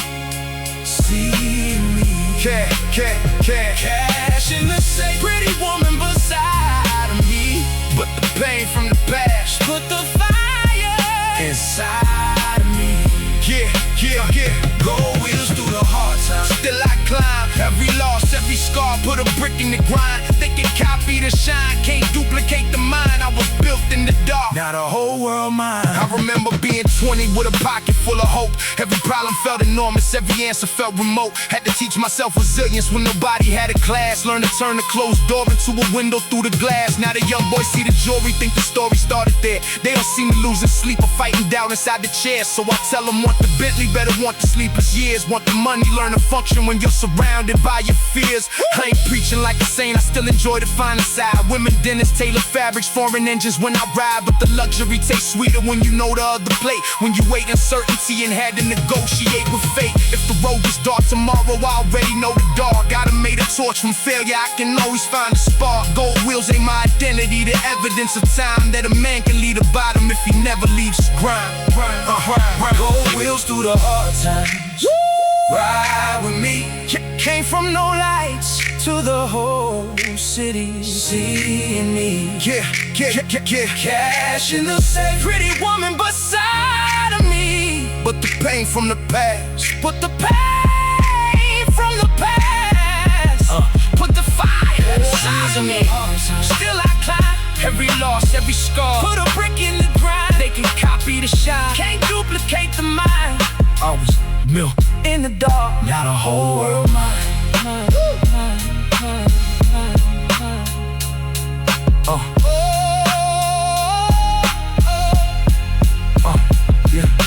See me. Cash in the safe, pretty woman beside of me. But the pain from the past put the fire inside of me. Yeah. Gold wheels through the hard times. Still I climb, every loss, every scar, put a brick in the grind. They can copy the shine, can't duplicate the mind. I was built in the dark, now the whole world mine. I remember being 20 with a pocket full of hope. Every problem felt enormous, every answer felt remote. Had to teach myself resilience when nobody had a class. Learn to turn a closed door into a window through the glass. Now the young boys see the jewelry, think the story started there. They don't see me losing sleep or fighting down inside the chair. So I tell them, want the Bentley, better want the sleepless years. Want the money, learn to function when you're surrounded by your fears. I ain't preaching like a saint, I still enjoy the finer side. Women, dinners, tailored fabrics, foreign engines when I ride. But the luxury tastes sweeter when you know the other plate. When you wait uncertainty and had to negotiate with fate. If the road gets dark tomorrow, I already know the dark. Gotta made a torch from failure, I can always find a spark. Gold wheels ain't my identity, the evidence of time. That a man can lead a bottom if he never leaves the grind. Gold wheels through the hard times. Ride with me. Came from no lights to the whole city. Seeing me. Cash in the safe, pretty woman beside of me. But the pain from the past. Put the pain from the past. Put the fire inside of me. Still I the shine. Can't duplicate the mind. I was milk In the dark, now the whole world mine. Yeah.